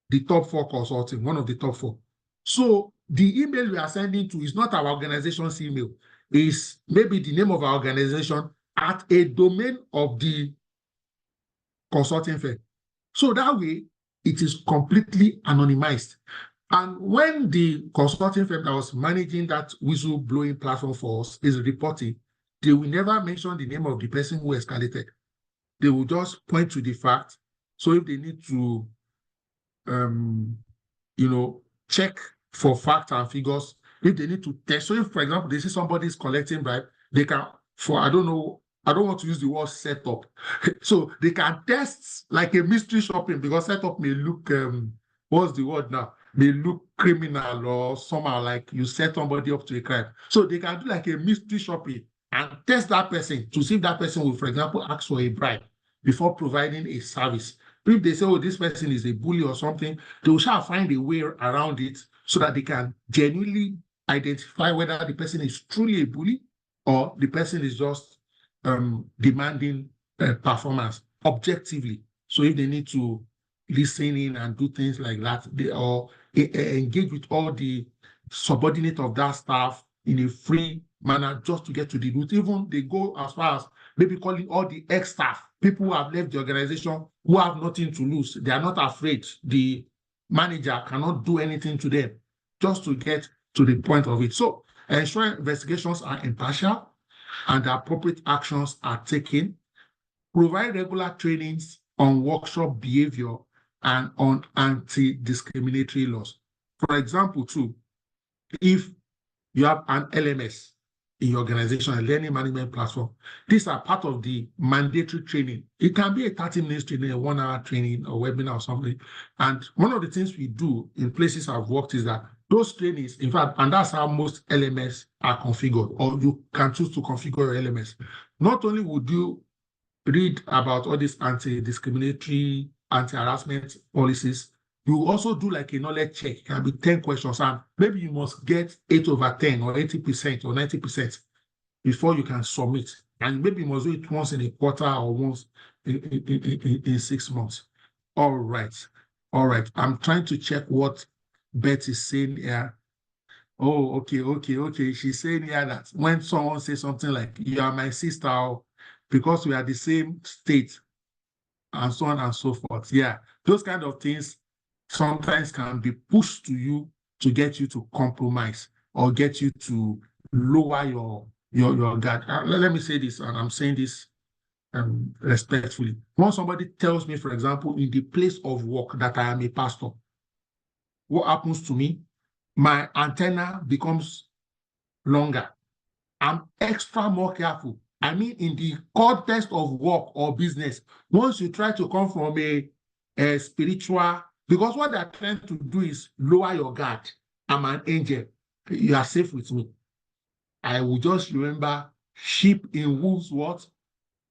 the top 4 consulting, one of the top 4. So the email we are sending to is not our organization's email. It's maybe the name of our organization at a domain of the consulting firm. So that way, it is completely anonymized. And when the consulting firm that was managing that whistleblowing platform for us is reporting, they will never mention the name of the person who escalated. They will just point to the fact. So if they need to, check for facts and figures, if they need to test. So if, for example, they see somebody is collecting bribe, they can, for, I don't know I don't want to use the word setup. So they can test like a mystery shopping, because setup may look, what's the word now? May look criminal or somehow like you set somebody up to a crime. So they can do like a mystery shopping and test that person to see if that person will, for example, ask for a bribe before providing a service. If they say, oh, this person is a bully or something, they will try to find a way around it so that they can genuinely identify whether the person is truly a bully or the person is just demanding performance objectively. So if they need to listen in and do things like that, they or engage with all the subordinate of that staff in a free manner just to get to the root. Even they go as far as maybe calling all the ex-staff, people who have left the organization, who have nothing to lose. They are not afraid. The manager cannot do anything to them, just to get to the point of it. So ensure investigations are impartial and the appropriate actions are taken. Provide regular trainings on workshop behavior and on anti-discriminatory laws. For example, too, if you have an LMS in your organization, a learning management platform, these are part of the mandatory training. It can be a 30-minute training, a 1-hour training, or webinar or something. And one of the things we do in places I've worked is that those trainings, in fact, and that's how most LMS are configured, or you can choose to configure your LMS. Not only would you read about all these anti-discriminatory, anti-harassment policies, you also do like a knowledge check. It can be 10 questions, and maybe you must get 8/10 or 80% or 90% before you can submit. And maybe you must do it once in a quarter or once in 6 months. All right. All right. I'm trying to check what Beth is saying here. Oh, okay. She's saying here that when someone says something like, you are my sister, because we are the same state, and so on and so forth. Yeah, those kind of things sometimes can be pushed to you to get you to compromise or get you to lower your guard. Let me say this, and I'm saying this respectfully. When somebody tells me, for example, in the place of work that I am a pastor, what happens to me? My antenna becomes longer. I'm extra more careful. I mean, in the context of work or business, once you try to come from a spiritual, because what they're trying to do is lower your guard. I'm an angel. You are safe with me. I will just remember sheep in wolves' what?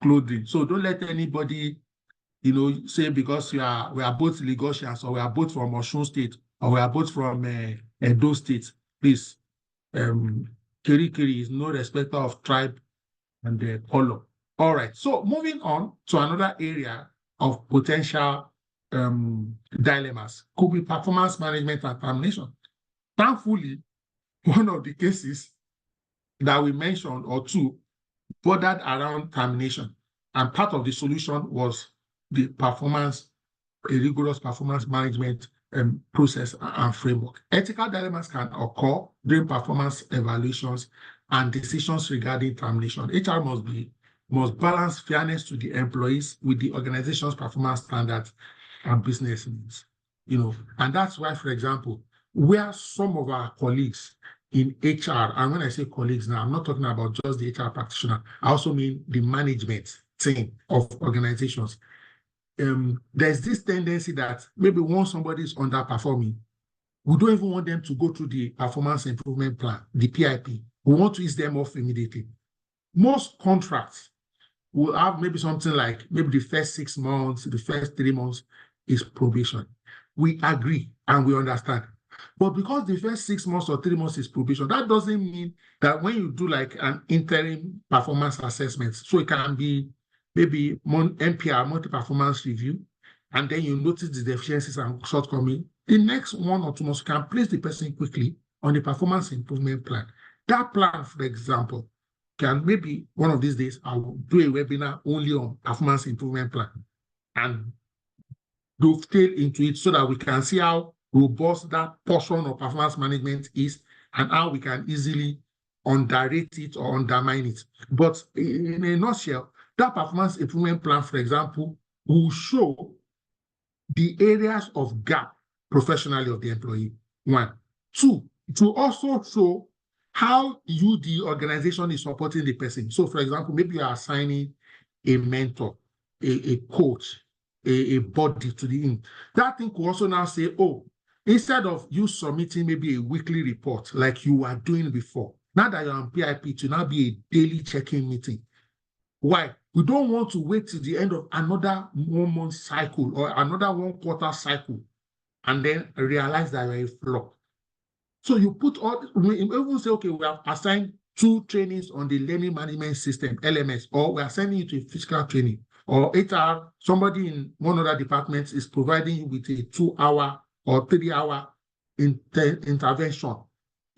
Clothing. So don't let anybody, say because we are both Lagosians, or we are both from Osun State, or we are both from Edo State. Please, Kiri is no respecter of tribe and the color. All right. So moving on to another area of potential dilemmas could be performance management and termination. Thankfully, one of the cases that we mentioned, or two, bordered around termination, and part of the solution was the rigorous performance management process and framework. Ethical dilemmas can occur during performance evaluations and decisions regarding termination. HR must balance fairness to the employees with the organization's performance standards and business needs. And that's why, for example, where some of our colleagues in HR, and when I say colleagues now, I'm not talking about just the HR practitioner, I also mean the management team of organizations. There's this tendency that maybe once somebody is underperforming, we don't even want them to go through the performance improvement plan, the PIP. We want to ease them off immediately. Most contracts will have maybe something like maybe the first 6 months, the first 3 months is probation. We agree and we understand. But because the first 6 months or 3 months is probation, that doesn't mean that when you do like an interim performance assessment, so it can be maybe MPR, multi-performance review, and then you notice the deficiencies and shortcomings, the next 1 or 2 months you can place the person quickly on the performance improvement plan. That plan, for example, can maybe one of these days I will do a webinar only on performance improvement plan and dovetail into it so that we can see how robust that portion of performance management is and how we can easily underrate it or undermine it. But in a nutshell, that performance improvement plan, for example, will show the areas of gap professionally of the employee. 1. 2, it will also show how you, the organization, is supporting the person. So, for example, maybe you are assigning a mentor, a coach, a body to the in. That thing could also now say, oh, instead of you submitting maybe a weekly report like you were doing before, now that you're on PIP, to now be a daily check-in meeting. Why? We don't want to wait till the end of another 1 month cycle or another 1 quarter cycle and then realize that you're a flop. So you put all, we even say, okay, we have assigned 2 trainings on the learning management system, LMS, or we are sending you to a physical training, or HR, somebody in one other department is providing you with a 2-hour or 3-hour intervention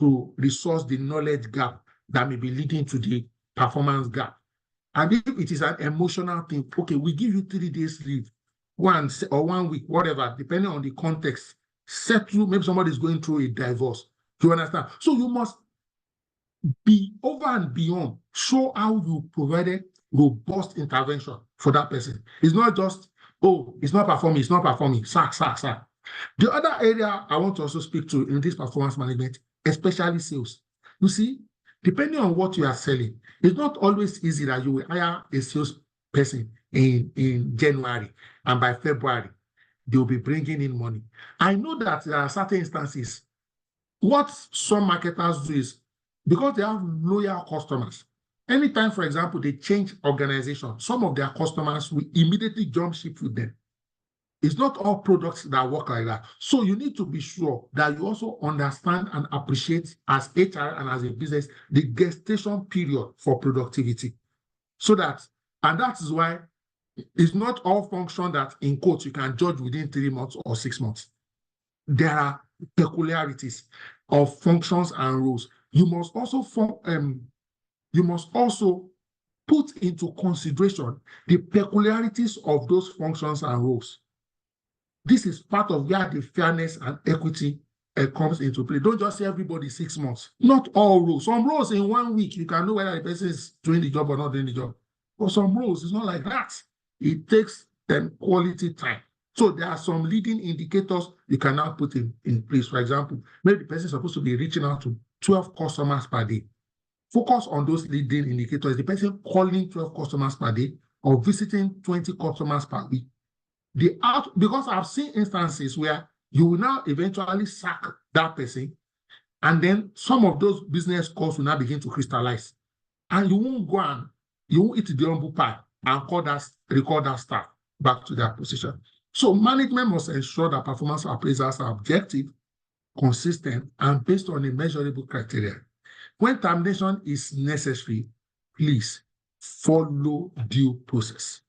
to resource the knowledge gap that may be leading to the performance gap. And if it is an emotional thing, okay, we give you 3 days leave, 1 or 1 week, whatever, depending on the context. Settle, maybe somebody is going through a divorce. Do you understand? So you must be over and beyond, show how you provided robust intervention for that person. It's not just, oh, it's not performing, sack. The other area I want to also speak to in this performance management, especially sales. You see, depending on what you are selling, it's not always easy that you will hire a salesperson in January, and by February, they'll be bringing in money. I know that there are certain instances. What some marketers do is, because they have loyal customers, anytime, for example, they change organization, some of their customers will immediately jump ship with them. It's not all products that work like that. So you need to be sure that you also understand and appreciate, as HR and as a business, the gestation period for productivity. So that, and that is why it's not all function that, in quotes, you can judge within 3 months or 6 months. There are peculiarities of functions and roles. You must also put into consideration the peculiarities of those functions and roles. This is part of where the fairness and equity comes into play. Don't just say everybody 6 months. Not all roles. Some roles in 1 week, you can know whether the person is doing the job or not doing the job. For some roles, it's not like that. It takes quality time. So there are some leading indicators you can now put in place. For example, maybe the person is supposed to be reaching out to 12 customers per day. Focus on those leading indicators. The person calling 12 customers per day or visiting 20 customers per week. Because I've seen instances where you will now eventually sack that person, and then some of those business calls will now begin to crystallize. And you won't go and you won't eat the humble pie and record that staff back to their position. So management must ensure that performance appraisals are objective, consistent, and based on a measurable criteria. When termination is necessary, please follow due process.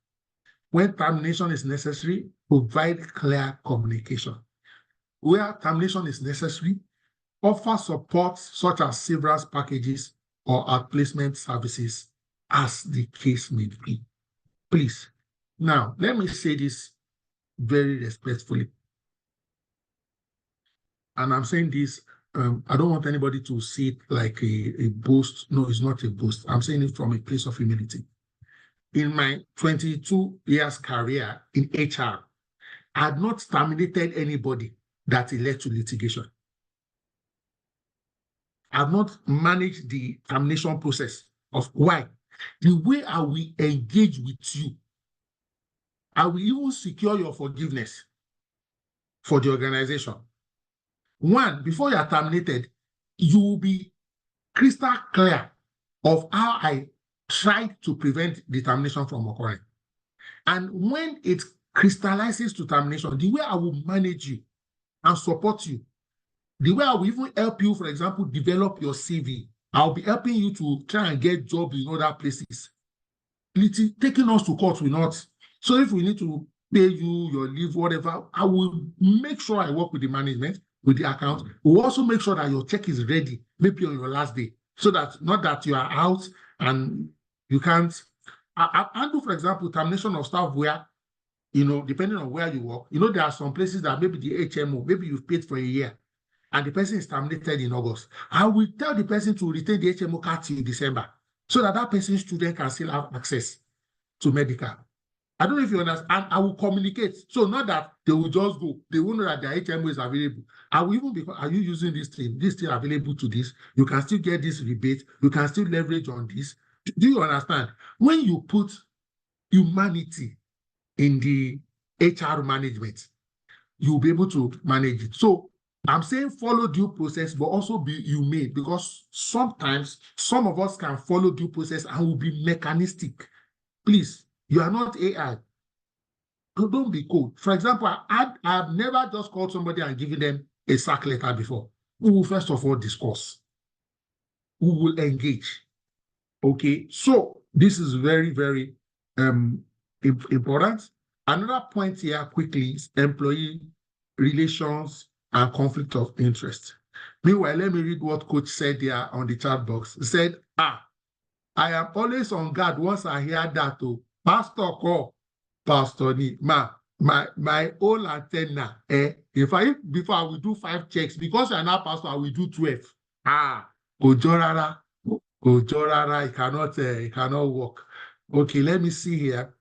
When termination is necessary, provide clear communication. Where termination is necessary, offer support such as severance packages or outplacement services, as the case may be. Please. Now, let me say this very respectfully. And I'm saying this, I don't want anybody to see it like a boast. No, it's not a boast. I'm saying it from a place of humility. In my 22 years career in HR, I had not terminated anybody that led to litigation. I have not managed the termination process. Of why? The way I will engage with you, I will even secure your forgiveness for the organization. 1, before you are terminated, you will be crystal clear of how I tried to prevent the termination from occurring. And when it crystallizes to termination, the way I will manage you and support you, the way I will even help you, for example, develop your CV, I'll be helping you to try and get jobs in other places. Taking us to court will not. So if we need to pay you your leave, whatever, I will make sure I work with the management, with the account. We'll also make sure that your check is ready, maybe on your last day, so that not that you are out and you can't. I do, for example, termination of staff where, depending on where you work, there are some places that maybe the HMO, maybe you've paid for a year, and the person is terminated in August. I will tell the person to retain the HMO card till December, so that person's student can still have access to medical. I don't know if you understand. And I will communicate. So not that they will just go. They will know that their HMO is available. I will even be, are you using this thing? This thing available to this? You can still get this rebate. You can still leverage on this. Do you understand? When you put humanity in the HR management, you'll be able to manage it. So I'm saying follow due process, but also be humane, because sometimes some of us can follow due process and will be mechanistic. Please, you are not AI. Don't be cold. For example, I've never just called somebody and given them a sack letter before. We will first of all discuss. We will engage. Okay, so this is very, very important. Another point here quickly is employee relations and conflict of interest. Meanwhile, let me read what coach said there on the chat box. He said, I am always on guard once I hear that. Oh, pastor call, pastor ni, my whole antenna. Before I will do 5 checks, because you're not pastor, I will do 12. Ojorara, it cannot work. Okay, let me see here.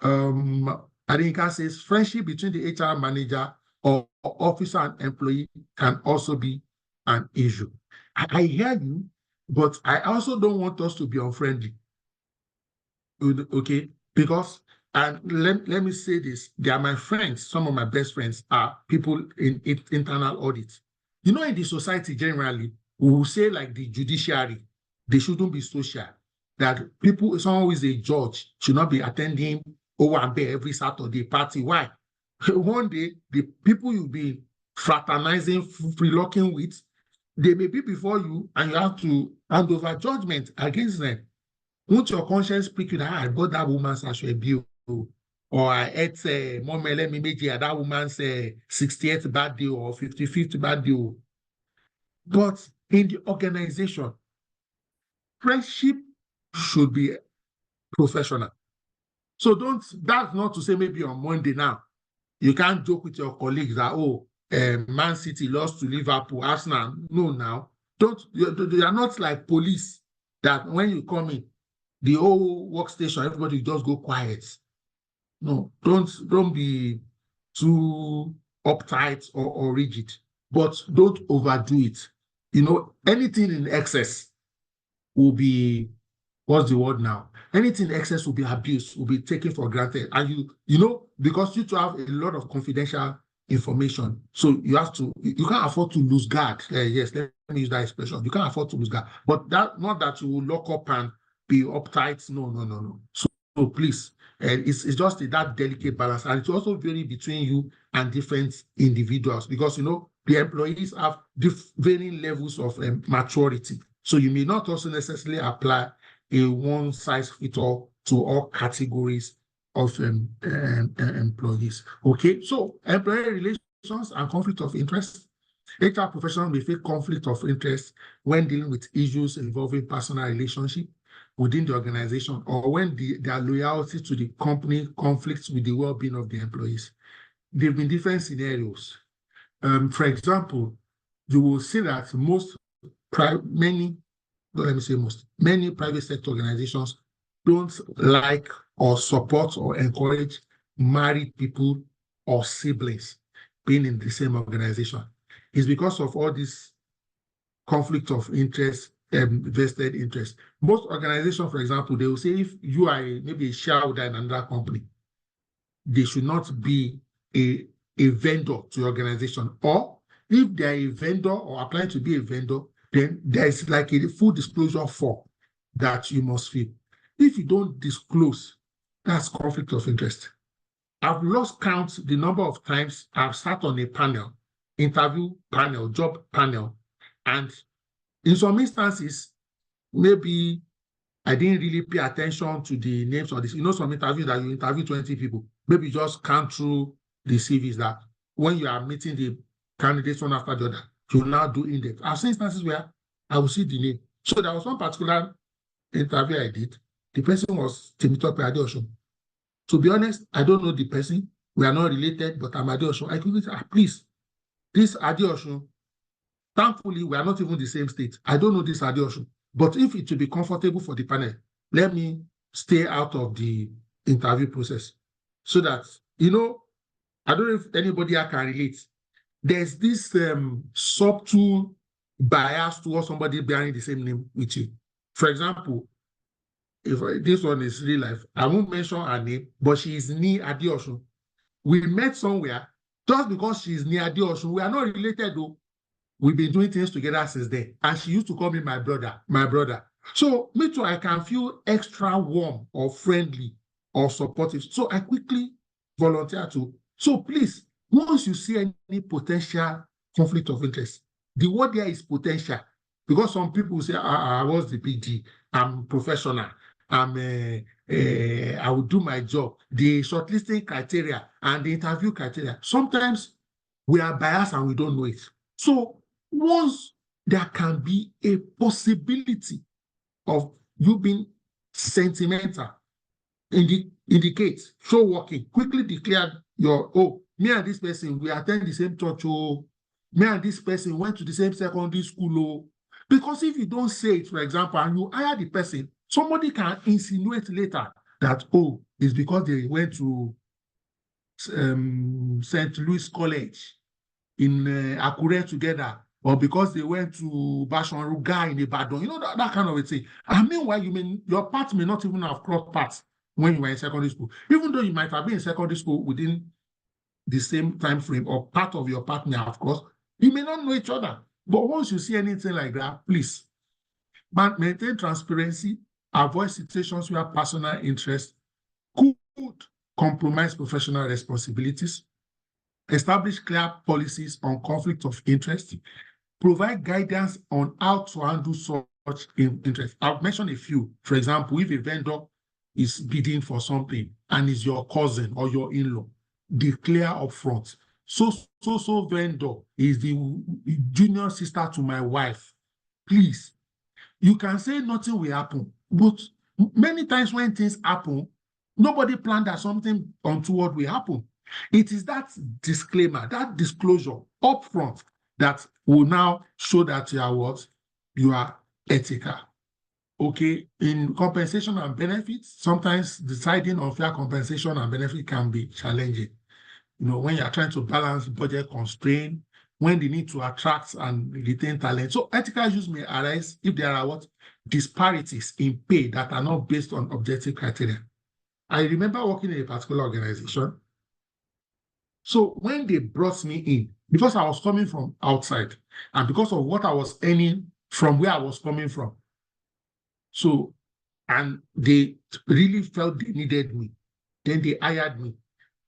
Adinka says friendship between the HR manager or officer and employee can also be an issue. I hear you, but I also don't want us to be unfriendly. Okay, because, and let me say this, they are my friends. Some of my best friends are people in internal audit. You know, in the society generally, we will say like the judiciary, they shouldn't be social. That people, someone who is a judge should not be attending Owambe every Saturday party. Why? One day, the people you'll be fraternizing, freelocking with, they may be before you, and you have to hand over judgment against them. Won't your conscience speak you that I bought that woman's Ashwebi, or I ate Mom let me make that woman's 68th birthday or 55th birthday? But in the organization, friendship should be professional. So that's not to say maybe on Monday now, you can't joke with your colleagues that, Man City lost to Liverpool, Arsenal. No, now. They are not like police that when you come in, the whole workstation, everybody just go quiet. No, don't be too uptight or rigid, but don't overdo it. You know, anything in excess will be, what's the word now? Anything in excess will be abused, will be taken for granted. And you know, because you have a lot of confidential information, so you can't afford to lose guard. Yes, let me use that expression. You can't afford to lose guard. But that, not that you will lock up and be uptight. No. So please, it's just that delicate balance. And it's also vary between you and different individuals, because, you know, the employees have varying levels of maturity. So you may not also necessarily apply a one-size-fits-all to all categories of employees. Okay, so employee relations and conflict of interest. HR professionals may face conflict of interest when dealing with issues involving personal relationship within the organization, or when their loyalty to the company conflicts with the well-being of the employees. There have been different scenarios. For example, you will see that many private sector organizations don't like or support or encourage married people or siblings being in the same organization. It's because of all this conflict of interest, vested interest. Most organizations, for example, they will say if you are maybe a shareholder in another company, they should not be a vendor to your organization. Or if they are a vendor or applying to be a vendor, then there is like a full disclosure form that you must fill. If you don't disclose, that's conflict of interest. I've lost count the number of times I've sat on a panel, interview panel, job panel, and in some instances, maybe I didn't really pay attention to the names of this. You know, some interviews that you interview 20 people, maybe you just count through the CVs that when you are meeting the candidates one after the other, you now do in-depth. I've seen instances where I will see the name. So there was one particular interview I did. The person was Oluyemi Adeosun. To be honest, I don't know the person. We are not related, but I'm Adeosun. I couldn't say, please, this Adeosun, thankfully, we are not even the same state. I don't know this Adeosun. But if it will be comfortable for the panel, let me stay out of the interview process. so that, I don't know if anybody here can relate. There's this subtle bias towards somebody bearing the same name with you. For example, if this one is real life, I won't mention her name, but she is Ni Adeosun. We met somewhere. Just because she's Ni Adeosun, we are not related though. We've been doing things together since then. And she used to call me my brother. So me too, I can feel extra warm or friendly or supportive. So I quickly volunteer to. So please, once you see any potential conflict of interest, the word there is potential. Because some people say, what's the big deal? I'm professional. I will do my job. The shortlisting criteria and the interview criteria. Sometimes we are biased and we don't know it. So once there can be a possibility of you being sentimental, indicate, show working, quickly declare me and this person, we attend the same church, me and this person went to the same secondary school, because if you don't say it, for example, and you hire the person, somebody can insinuate later that, it's because they went to St. Louis College in Akure together, or because they went to Bashorun in Ibadan, that kind of a thing. And meanwhile, your path may not even have crossed paths when you were in secondary school, even though you might have been in secondary school within the same time frame, or part of your path may have crossed. You may not know each other, but once you see anything like that, please maintain transparency, avoid situations where personal interest could compromise professional responsibilities, establish clear policies on conflict of interest, provide guidance on how to handle such interest. I've mentioned a few. For example, if a vendor is bidding for something and is your cousin or your in-law, declare upfront. So vendor is the junior sister to my wife. Please, you can say nothing will happen, but many times when things happen, nobody planned that something untoward will happen. It is that disclaimer, that disclosure upfront that will now show that you are ethical. Okay, in compensation and benefits, sometimes deciding on fair compensation and benefit can be challenging. When you are trying to balance budget constraint, when they need to attract and retain talent. So ethical issues may arise if there are disparities in pay that are not based on objective criteria. I remember working in a particular organization. So when they brought me in, because I was coming from outside and because of what I was earning from where I was coming from, and they really felt they needed me, then they hired me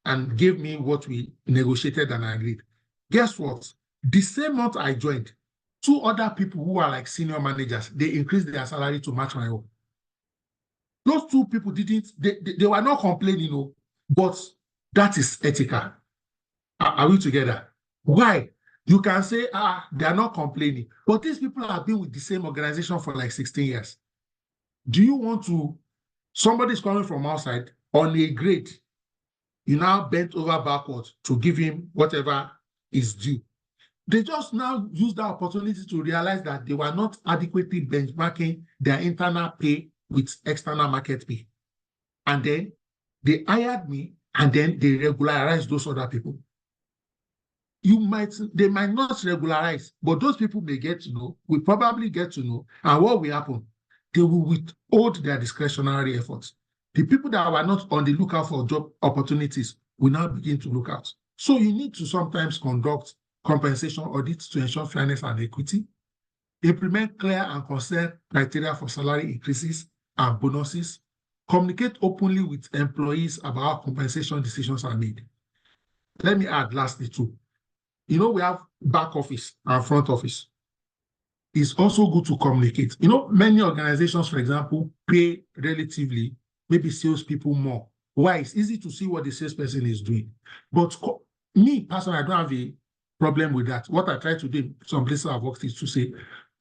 and gave me what we negotiated and agreed. Guess what? The same month I joined, 2 other people who are like senior managers, they increased their salary to match my own. Those 2 people they were not complaining, but that is ethical. Are we together? Why? You can say, they are not complaining, but these people have been with the same organization for like 16 years. Do you want somebody's coming from outside on a grade, you now bent over backwards to give him whatever is due. They just now use that opportunity to realize that they were not adequately benchmarking their internal pay with external market pay. And then they hired me, and then they regularized those other people. They might not regularize, but those people may get to know, will probably get to know, and what will happen? They will withhold their discretionary efforts. The people that were not on the lookout for job opportunities will now begin to look out. So you need to sometimes conduct compensation audits to ensure fairness and equity, implement clear and consistent criteria for salary increases and bonuses, communicate openly with employees about how compensation decisions are made. Let me add lastly too, we have back office and front office. It's also good to communicate. Many organizations, for example, pay relatively maybe salespeople more. Why? It's easy to see what the salesperson is doing. But me, personally, I don't have a problem with that. What I try to do in some places I've worked is to say,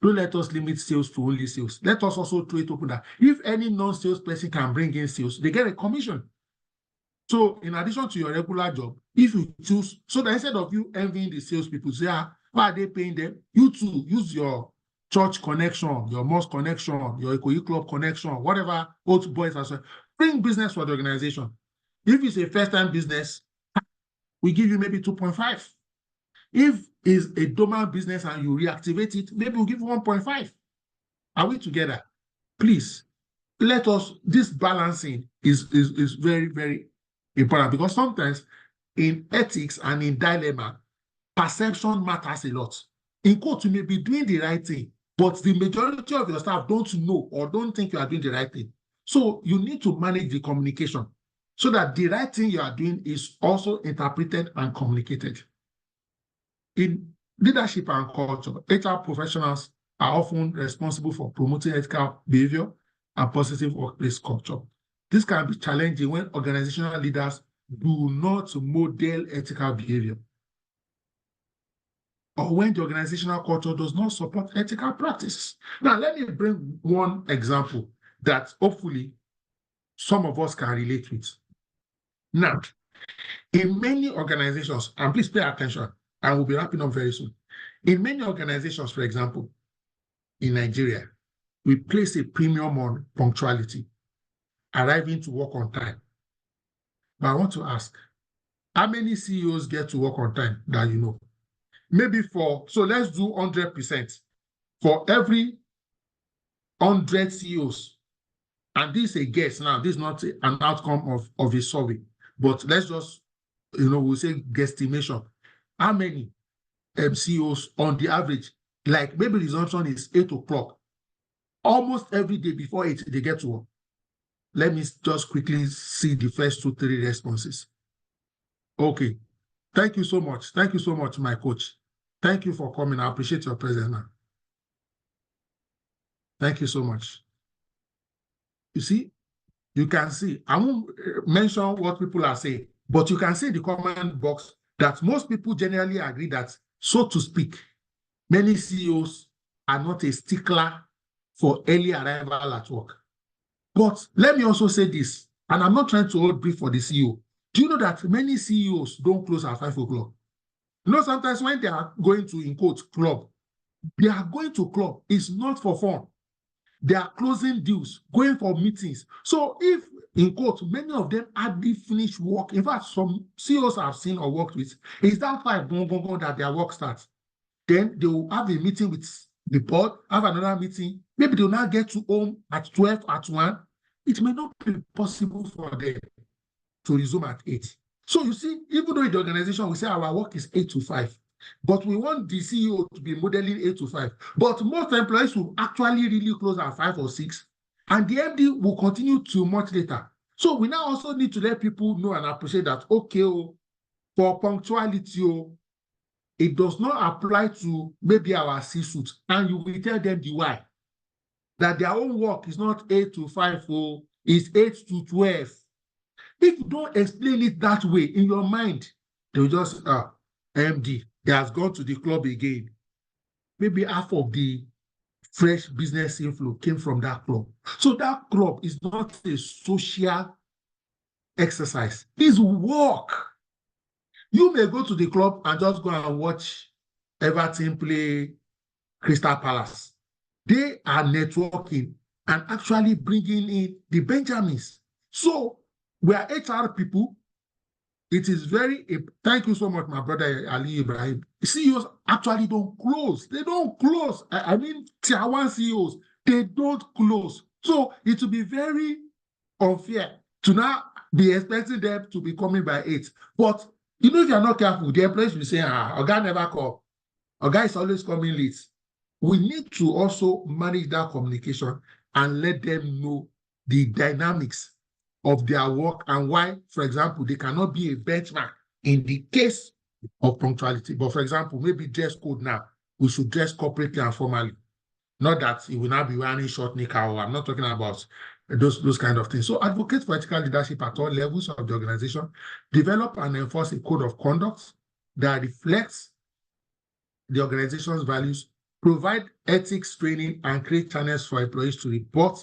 don't let us limit sales to only sales. Let us also throw it open that if any non-salesperson can bring in sales, they get a commission. So in addition to your regular job, if you choose, so that instead of you envying the salespeople, say, why are they paying them? You too use your church connection, your mosque connection, your Ikoyi club connection, whatever, old boys as well. Bring business for the organization. If it's a first-time business, we give you maybe 2.5. If it's a dormant business and you reactivate it, maybe we'll give 1.5. Are we together? Please, let us, this balancing is very, very important, because sometimes in ethics and in dilemma, perception matters a lot. In court, you may be doing the right thing, but the majority of your staff don't know or don't think you are doing the right thing. So you need to manage the communication so that the right thing you are doing is also interpreted and communicated. In leadership and culture, HR professionals are often responsible for promoting ethical behavior and positive workplace culture. This can be challenging when organizational leaders do not model ethical behavior, or when the organizational culture does not support ethical practices. Now, let me bring one example that hopefully some of us can relate with. Now, in many organizations, and please pay attention, I will be wrapping up very soon. In many organizations, for example, in Nigeria, we place a premium on punctuality, arriving to work on time. But I want to ask, how many CEOs get to work on time that you know? Maybe so let's do 100%. For every 100 CEOs, and this is a guess now, this is not an outcome of a survey, but let's just, we'll say guesstimation. How many CEOs on the average, like maybe the assumption is 8 o'clock, almost every day before 8, they get to work? Let me just quickly see the first 2, 3 responses. Okay. Thank you so much. Thank you so much, my coach. Thank you for coming. I appreciate your presence now. Thank you so much. You see, you can see, I won't mention what people are saying, but you can see in the comment box that most people generally agree that, so to speak, many CEOs are not a stickler for early arrival at work. But let me also say this, and I'm not trying to hold brief for the CEO. Do you know that many CEOs don't close at 5 o'clock? Sometimes when they are going to, in quotes, club, they are going to club. It's not for fun. They are closing deals, going for meetings. So if, in quotes, many of them hardly finish work, in fact, some CEOs I've seen or worked with, it's that 5 that their work starts. Then they will have a meeting with the board, have another meeting. Maybe they will not get to home at 12, at 1. It may not be possible for them to resume at 8. So you see, even though in the organization we say our work is 8 to 5, but we want the CEO to be modeling 8 to 5. But most employees will actually really close at 5 or 6, and the MD will continue till much later. So we now also need to let people know and appreciate that, okay, for punctuality, it does not apply to maybe our C-suite, and you will tell them the why. That their own work is not 8 to 5, it's 8 to 12. If you don't explain it that way in your mind, they will just, MD, he has gone to the club again. Maybe half of the fresh business inflow came from that club. So that club is not a social exercise. It's work. You may go to the club and just go and watch Everton play Crystal Palace. They are networking and actually bringing in the Benjamins. So we are HR people. It is thank you so much, my brother Ali Ibrahim. CEOs actually don't close. They don't close. I mean, tier 1 CEOs, they don't close. So it will be very unfair to now be expecting them to be coming by 8. But if you're not careful, the employees will say, Oga never call. Oga is always coming late. We need to also manage that communication and let them know the dynamics of their work and why, for example, they cannot be a benchmark in the case of punctuality. But for example, maybe dress code now, we should dress corporately and formally. Not that you will not be wearing short knicker, or I'm not talking about those kind of things. So advocate for ethical leadership at all levels of the organization. Develop and enforce a code of conduct that reflects the organization's values. Provide ethics training and create channels for employees to report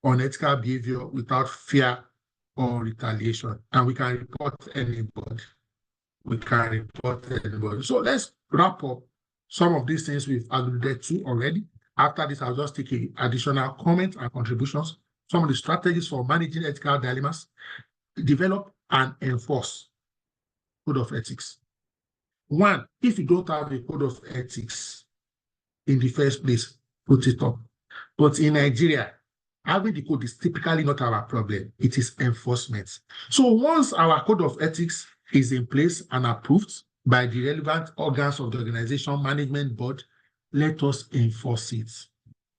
on ethical behavior without fear or retaliation. And we can report anybody. We can report anybody. So let's wrap up some of these things we've alluded to already. After this, I'll just take additional comments and contributions. Some of the strategies for managing ethical dilemmas. Develop and enforce code of ethics. One, if you don't have a code of ethics in the first place, put it up. But in Nigeria, having the code is typically not our problem. It is enforcement. So once our code of ethics is in place and approved by the relevant organs of the organization management board, let us enforce it,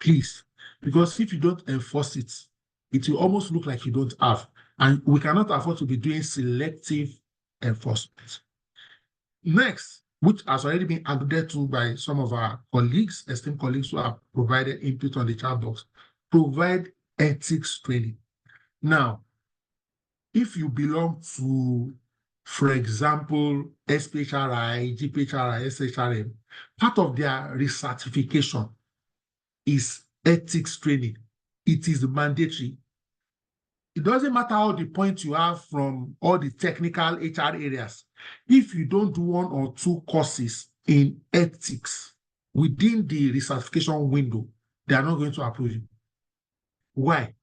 please. Because if you don't enforce it, it will almost look like you don't have. And we cannot afford to be doing selective enforcement. Next, which has already been alluded to by some of our colleagues, esteemed colleagues who have provided input on the chat box, provide ethics training. Now, if you belong to, for example, SPHRI, GPHRI, SHRM, part of their recertification is ethics training. It is mandatory. It doesn't matter all the points you have from all the technical HR areas. If you don't do 1 or 2 courses in ethics within the recertification window, they are not going to approve you. Why?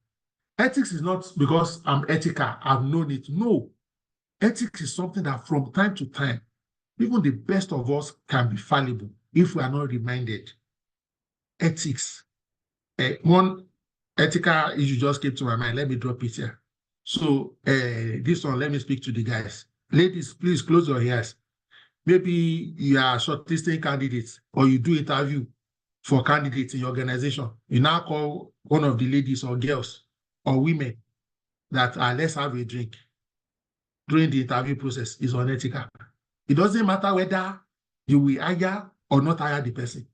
Ethics is not because I'm ethical, I've known it. No. Ethics is something that from time to time, even the best of us can be fallible if we are not reminded. Ethics. One ethical issue just came to my mind. Let me drop it here. So this one, let me speak to the guys. Ladies, please close your ears. Maybe you are shortlisting candidates or you do interview for candidates in your organization. You now call one of the ladies or girls or women that let's have a drink during the interview process is unethical. It doesn't matter whether you will hire or not hire the person.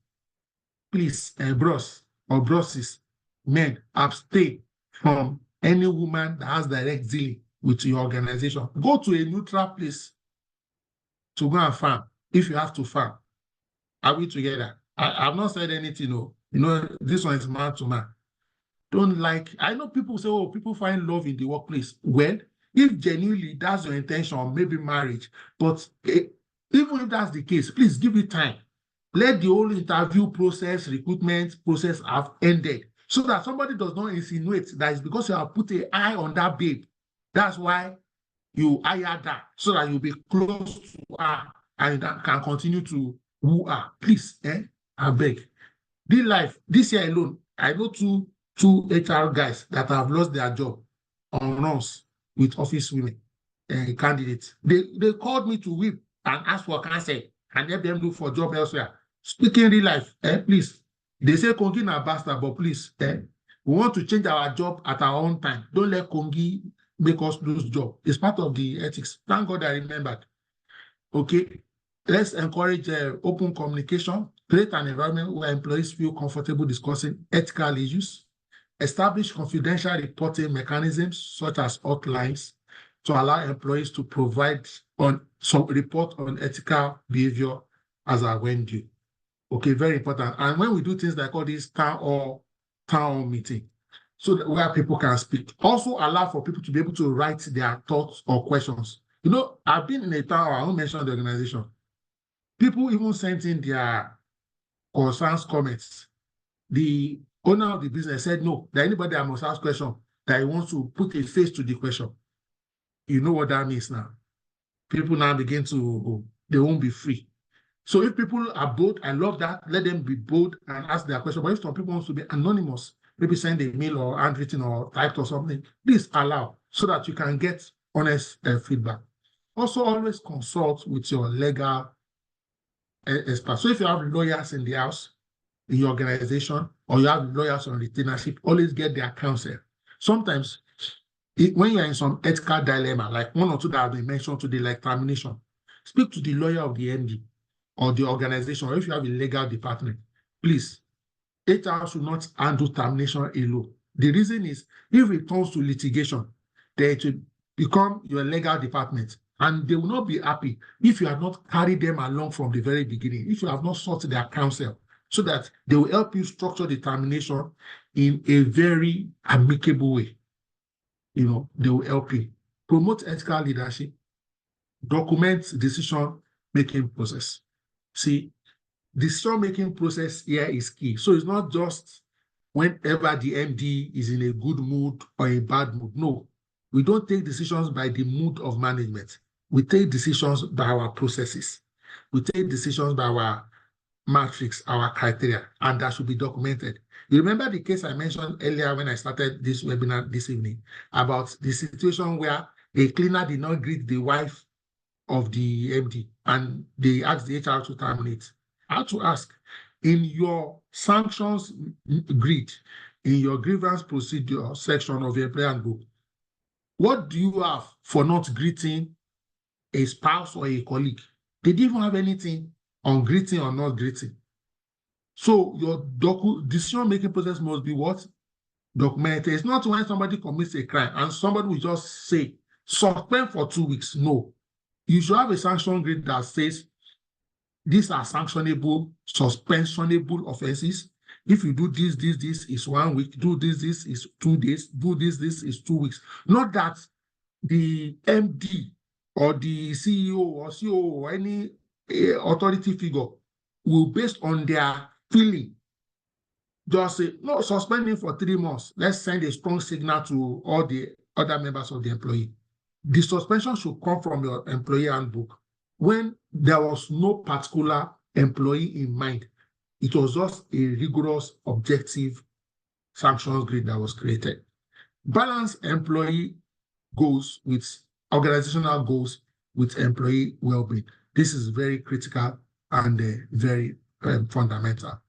Please, bros or brosses, men, abstain from any woman that has direct dealing with your organization. Go to a neutral place to go and farm if you have to farm. Are we together? I've not said anything. No. You know, this one is man to man. Don't like, I know people say, oh, people find love in the workplace. Well, if genuinely that's your intention, maybe marriage, but even if that's the case, please give it time. Let the whole interview process, recruitment process have ended so that somebody does not insinuate that it's because you have put an eye on that babe. That's why you hire that, so that you'll be close to her and can continue to woo her. Please, I beg. This year alone, I know two HR guys that have lost their job on runs with office women candidates. They called me to weep and ask for counsel and help them look for job elsewhere. Speaking real life, please. They say Kongi na bastard, but please, we want to change our job at our own time. Don't let Kongi make us lose job. It's part of the ethics. Thank God I remembered. Okay, let's encourage open communication, create an environment where employees feel comfortable discussing ethical issues, establish confidential reporting mechanisms such as hotlines to allow employees to provide report on ethical behavior as I went due. Okay, very important. And when we do things like all this town hall meeting, so that where people can speak, also allow for people to be able to write their thoughts or questions. You know, I've been in a town hall, I won't mention the organization. People even sent in their concerns, comments. The owner of the business said, no, that anybody that must ask question, that he wants to put a face to the question. You know what that means now. People now begin to, they won't be free. So if people are bold, I love that, let them be bold and ask their question. But if some people want to be anonymous, maybe send a mail or handwritten or typed or something, please allow so that you can get honest feedback. Also, always consult with your legal experts. So if you have lawyers in the house, in your organization, or you have lawyers on retainership, always get their counsel. Sometimes, when you're in some ethical dilemma, like 1 or 2 that have been mentioned today, like termination, speak to the lawyer of the MD or the organization, or if you have a legal department, please, HR should not handle termination alone. The reason is, if it comes to litigation, then it will become your legal department, and they will not be happy if you have not carried them along from the very beginning, if you have not sought their counsel, so that they will help you structure the termination in a very amicable way. You know, they will help you. Promote ethical leadership, document decision-making process. See, decision-making process here is key. So it's not just whenever the MD is in a good mood or a bad mood. No, We don't take decisions by the mood of management. We take decisions by our processes. We take decisions by our matrix, our criteria, and that should be documented. You remember the case I mentioned earlier when I started this webinar this evening about the situation where a cleaner did not greet the wife of the MD and they asked the HR to terminate. I had to ask, in your sanctions grid, in your grievance procedure section of your employer handbook, what do you have for not greeting a spouse or a colleague? They didn't even have anything on greeting or not greeting. So your decision-making process must be what? Documented. It's not when somebody commits a crime and somebody will just say, suspend for 2 weeks. No. You should have a sanction grid that says, these are sanctionable, suspensionable offenses. If you do this is 1 week. Do this is 2 days. Do this is 2 weeks. Not that the MD or the CEO or COO or any authority figure will, based on their feeling, just say, no, suspending for 3 months. Let's send a strong signal to all the other members of the employee. The suspension should come from your employee handbook. When there was no particular employee in mind, it was just a rigorous, objective sanctions grid that was created. Balance employee goals with organizational goals with employee well-being. This is very critical and very fundamental.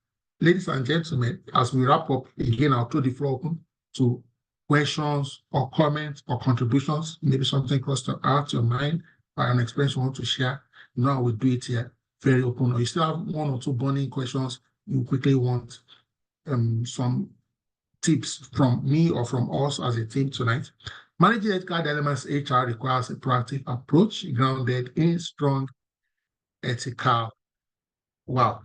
Ladies and gentlemen, as we wrap up, again, I'll throw the floor open to questions or comments or contributions, maybe something crossed out your mind or an experience you want to share. Now we'll do it here very open. Or you still have 1 or 2 burning questions you quickly want some tips from me or from us as a team tonight. Managing ethical dilemmas HR requires a proactive approach grounded in strong ethical. Wow.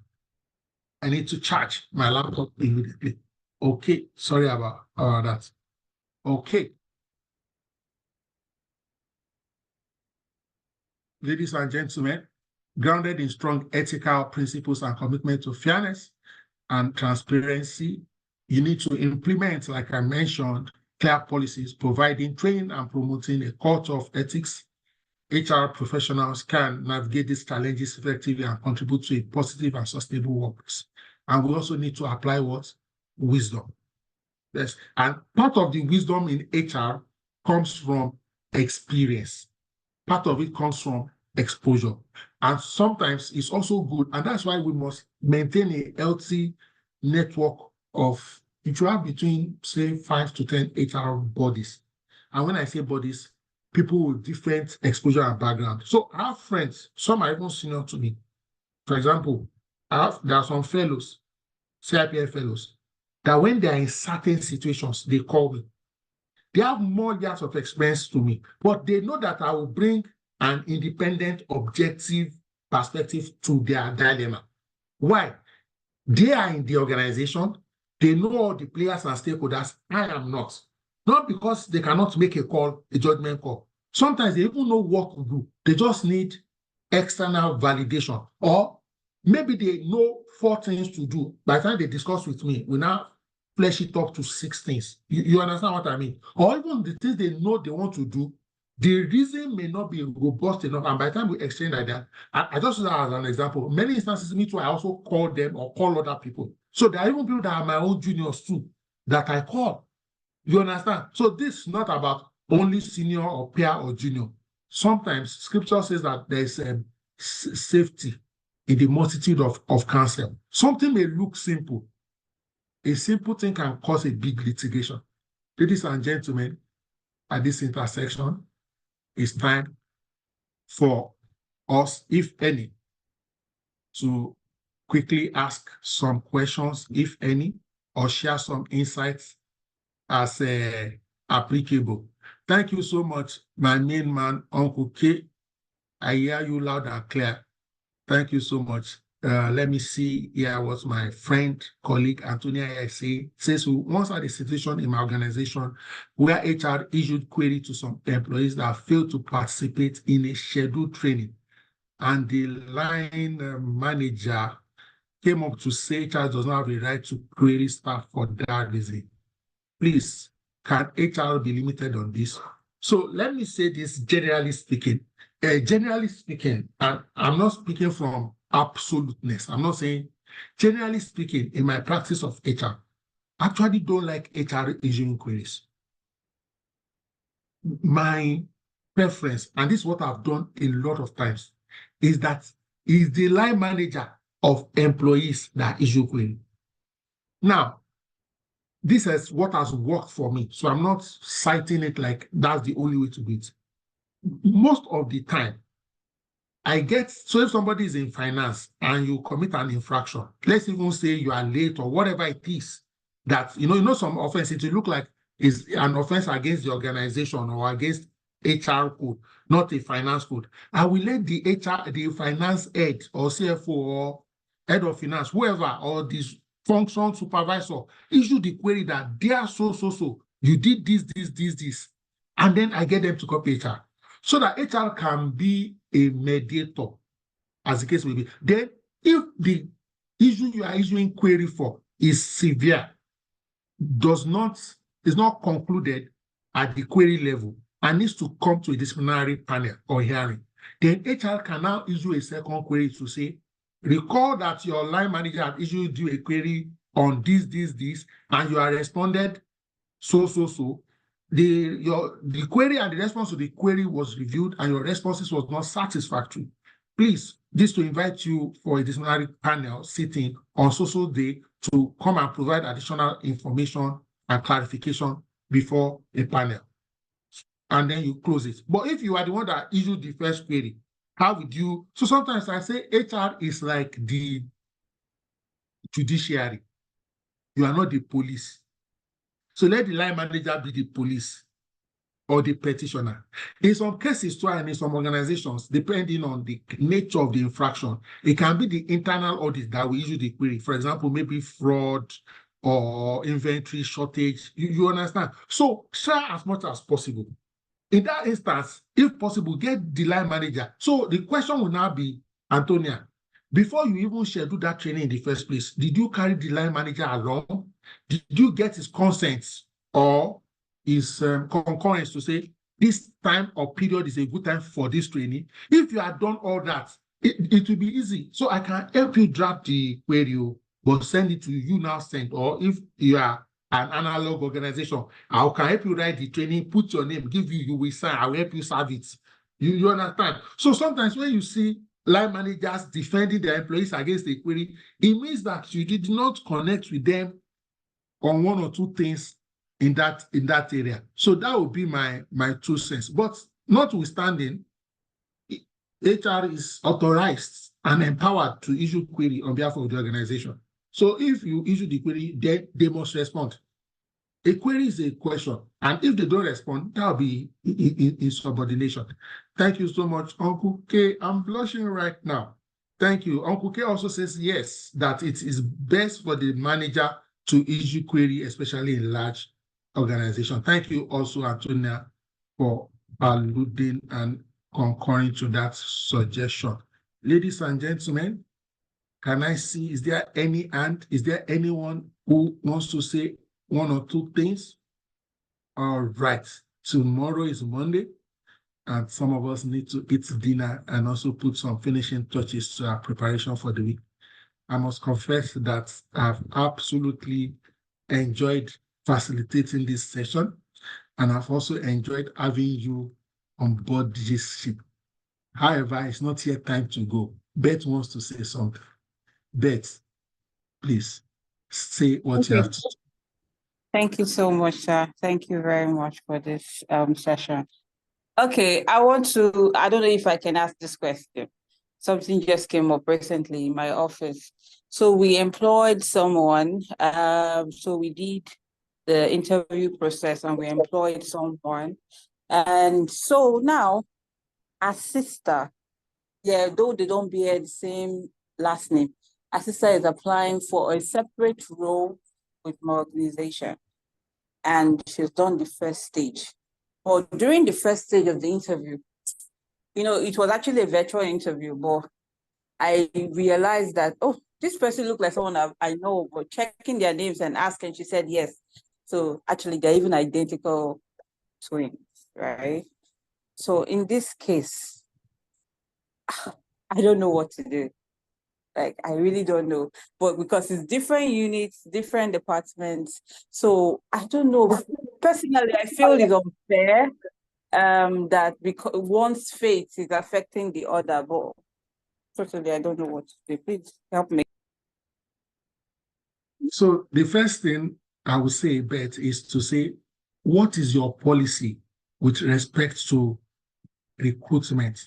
I need to charge my laptop immediately. Okay, sorry about that. Okay. Ladies and gentlemen, grounded in strong ethical principles and commitment to fairness and transparency, you need to implement, like I mentioned, clear policies, providing training and promoting a culture of ethics. HR professionals can navigate these challenges effectively and contribute to a positive and sustainable workplace. And we also need to apply what? Wisdom. Yes. And part of the wisdom in HR comes from experience. Part of it comes from exposure. And sometimes it's also good. And that's why we must maintain a healthy network of, you should have between, say, 5 to 10 HR bodies. And when I say bodies, people with different exposure and background. So I have friends, some are even senior to me. For example, there are some fellows, CIPF fellows, that when they are in certain situations, they call me. They have more years of experience to me, but they know that I will bring an independent, objective perspective to their dilemma. Why? They are in the organization. They know all the players and stakeholders. I am not. Not because they cannot make a call, a judgment call. Sometimes they even know what to do. They just need external validation. Or maybe they know 4 things to do. By the time they discuss with me, we now flesh it up to 6 things. You understand what I mean? Or even the things they know they want to do, the reason may not be robust enough. And by the time we exchange like that, I just use that as an example. Many instances, me too, I also call them or call other people. So there are even people that are my own juniors too that I call. You understand? So this is not about only senior or peer or junior. Sometimes scripture says that there is safety in the multitude of counsel. Something may look simple. A simple thing can cause a big litigation. Ladies and gentlemen, at this intersection, it's time for us, if any, to quickly ask some questions, if any, or share some insights as applicable. Thank you so much, my main man, Uncle K. I hear you loud and clear. Thank you so much. Let me see here what my friend, colleague, Antonia says. We once had a situation in my organization where HR issued query to some employees that failed to participate in a scheduled training. And the line manager came up to say HR does not have a right to query staff for that reason. Please, can HR be limited on this? So let me say this generally speaking. Generally speaking, and I'm not speaking from absoluteness. I'm not saying, generally speaking, in my practice of HR, I actually don't like HR issuing queries. My preference, and this is what I've done a lot of times, is that is the line manager of employees that issue query. Now, this is what has worked for me. So I'm not citing it like that's the only way to do it. Most of the time, so if somebody is in finance and you commit an infraction, let's even say you are late or whatever it is, that, you know, some offense, it will look like is an offense against the organization or against HR code, not a finance code. I will let the finance head or CFO or head of finance, whoever, or this function supervisor issue the query that they are so, you did this, and then I get them to copy HR so that HR can be a mediator, as the case may be. Then, if the issue you are issuing query for is severe, is not concluded at the query level, and needs to come to a disciplinary panel or hearing, then HR can now issue a second query to say, recall that your line manager had issued you a query on this, and you are responded so. The query and the response to the query was reviewed and your responses was not satisfactory. Please, this to invite you for a disciplinary panel sitting on so day to come and provide additional information and clarification before a panel. And then you close it. But if you are the one that issued the first query, how would you? So sometimes I say HR is like the judiciary. You are not the police. So let the line manager be the police or the petitioner. In some cases, too, and in some organizations, depending on the nature of the infraction, it can be the internal audit that will issue the query. For example, maybe fraud or inventory shortage. You understand? So try as much as possible. In that instance, if possible, get the line manager. So the question will now be, Antonia, before you even schedule that training in the first place, did you carry the line manager along? Did you get his consent or his concurrence to say this time or period is a good time for this training? If you have done all that, it will be easy. So I can help you draft the query, but send it to you now sent. Or if you are an analog organization, I can help you write the training, put your name, give you will sign, I will help you serve it. You understand? So sometimes when you see line managers defending their employees against a query, it means that you did not connect with them on one or two things in that area. So that would be my 2 cents. But notwithstanding, HR is authorized and empowered to issue query on behalf of the organization. So if you issue the query, they must respond. A query is a question, and if they don't respond, that will be in subordination. Thank you so much, Uncle K. I'm blushing right now. Thank you. Uncle K also says yes, that it is best for the manager to issue query, especially in large organizations. Thank you also, Antonia, for alluding and concurring to that suggestion. Ladies and gentlemen, can I see, is there any hand? Is there anyone who wants to say one or two things? All right. Tomorrow is Monday, and some of us need to eat dinner and also put some finishing touches to our preparation for the week. I must confess that I've absolutely enjoyed facilitating this session, and I've also enjoyed having you on board this ship. However, it's not yet time to go. Beth wants to say something. Beth, please say what you have to say. Thank you so much, sir. Thank you very much for this session. Okay, I don't know if I can ask this question. Something just came up recently in my office. So we employed someone, so we did the interview process and we employed someone. And so now, our sister, though they don't bear the same last name, our sister is applying for a separate role with my organization. And she's done the first stage. But during the first stage of the interview, it was actually a virtual interview, but I realized that, this person looked like someone I know, but checking their names and asking, she said yes. So actually, they're even identical twins. right? So in this case, I don't know what to do. Like, I really don't know. But because it's different units, different departments, so I don't know. Personally, I feel it's unfair that because one's fate is affecting the other, but totally, I don't know what to do. Please help me. So the first thing I would say, Beth, is to say, what is your policy with respect to recruitment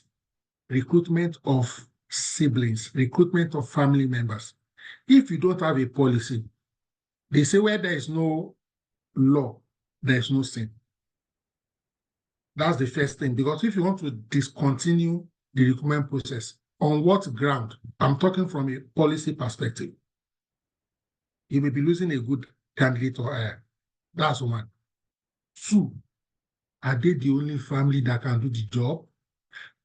of siblings, recruitment of family members? If you don't have a policy, they say where there is no law, there is no sin. That's the first thing, because if you want to discontinue the recruitment process, on what ground? I'm talking from a policy perspective. You may be losing a good candidate or hire. That's one. Two, are they the only family that can do the job?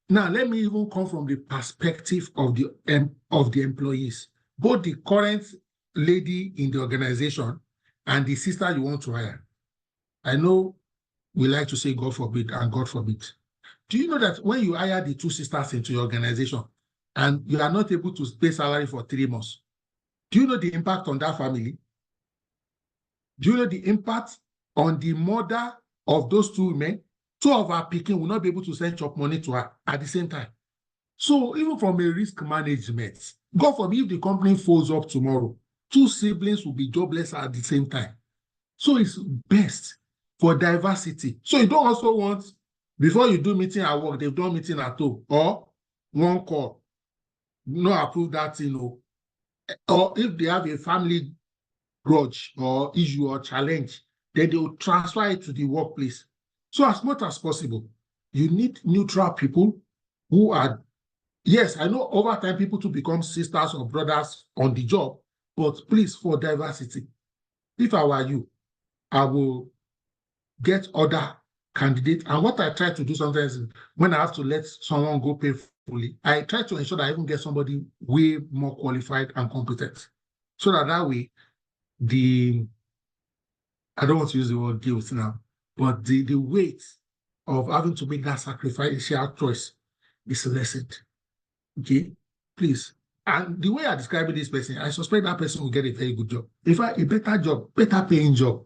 Now, let me even come from the perspective of the employees, both the current lady in the organization and the sister you want to hire. I know we like to say God forbid and God forbid. Do you know that when you hire the two sisters into your organization and you are not able to pay salary for 3 months, do you know the impact on that family? Do you know the impact on the mother of those two women? 2 of her pikin will not be able to send chop money to her at the same time. So even from a risk management, God forbid if the company folds up tomorrow, 2 siblings will be jobless at the same time. So it's best for diversity. So you don't also want, before you do meeting at work, they've done meeting at home, or one call, no approve that, or if they have a family grudge or issue or challenge, then they will transfer it to the workplace. So as much as possible, you need neutral people who are, yes, I know over time people to become sisters or brothers on the job, but please, for diversity, if I were you, I will get other candidates. And what I try to do sometimes is when I have to let someone go painfully, I try to ensure that I even get somebody way more qualified and competent. So that way, I don't want to use the word guilt now, but the weight of having to make that sacrificial choice is lessened. Okay, please. And the way I describe this person, I suspect that person will get a very good job. In fact, a better job, better paying job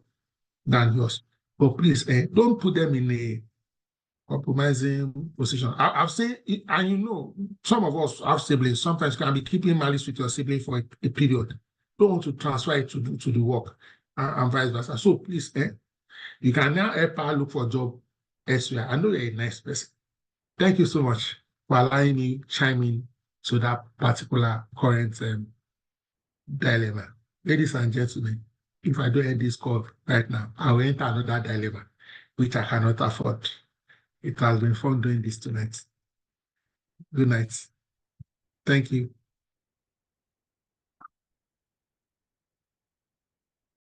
than yours. But please, don't put them in a compromising position. I've seen, and some of us have siblings. Sometimes you can be keeping malice with your sibling for a period. Don't want to transfer it to the work and vice versa. So please, you can now help her look for a job elsewhere. I know you're a nice person. Thank you so much for allowing me chime in to that particular current dilemma. Ladies and gentlemen, if I don't end this call right now, I will enter another dilemma, which I cannot afford. It has been fun doing this tonight. Good night. Thank you.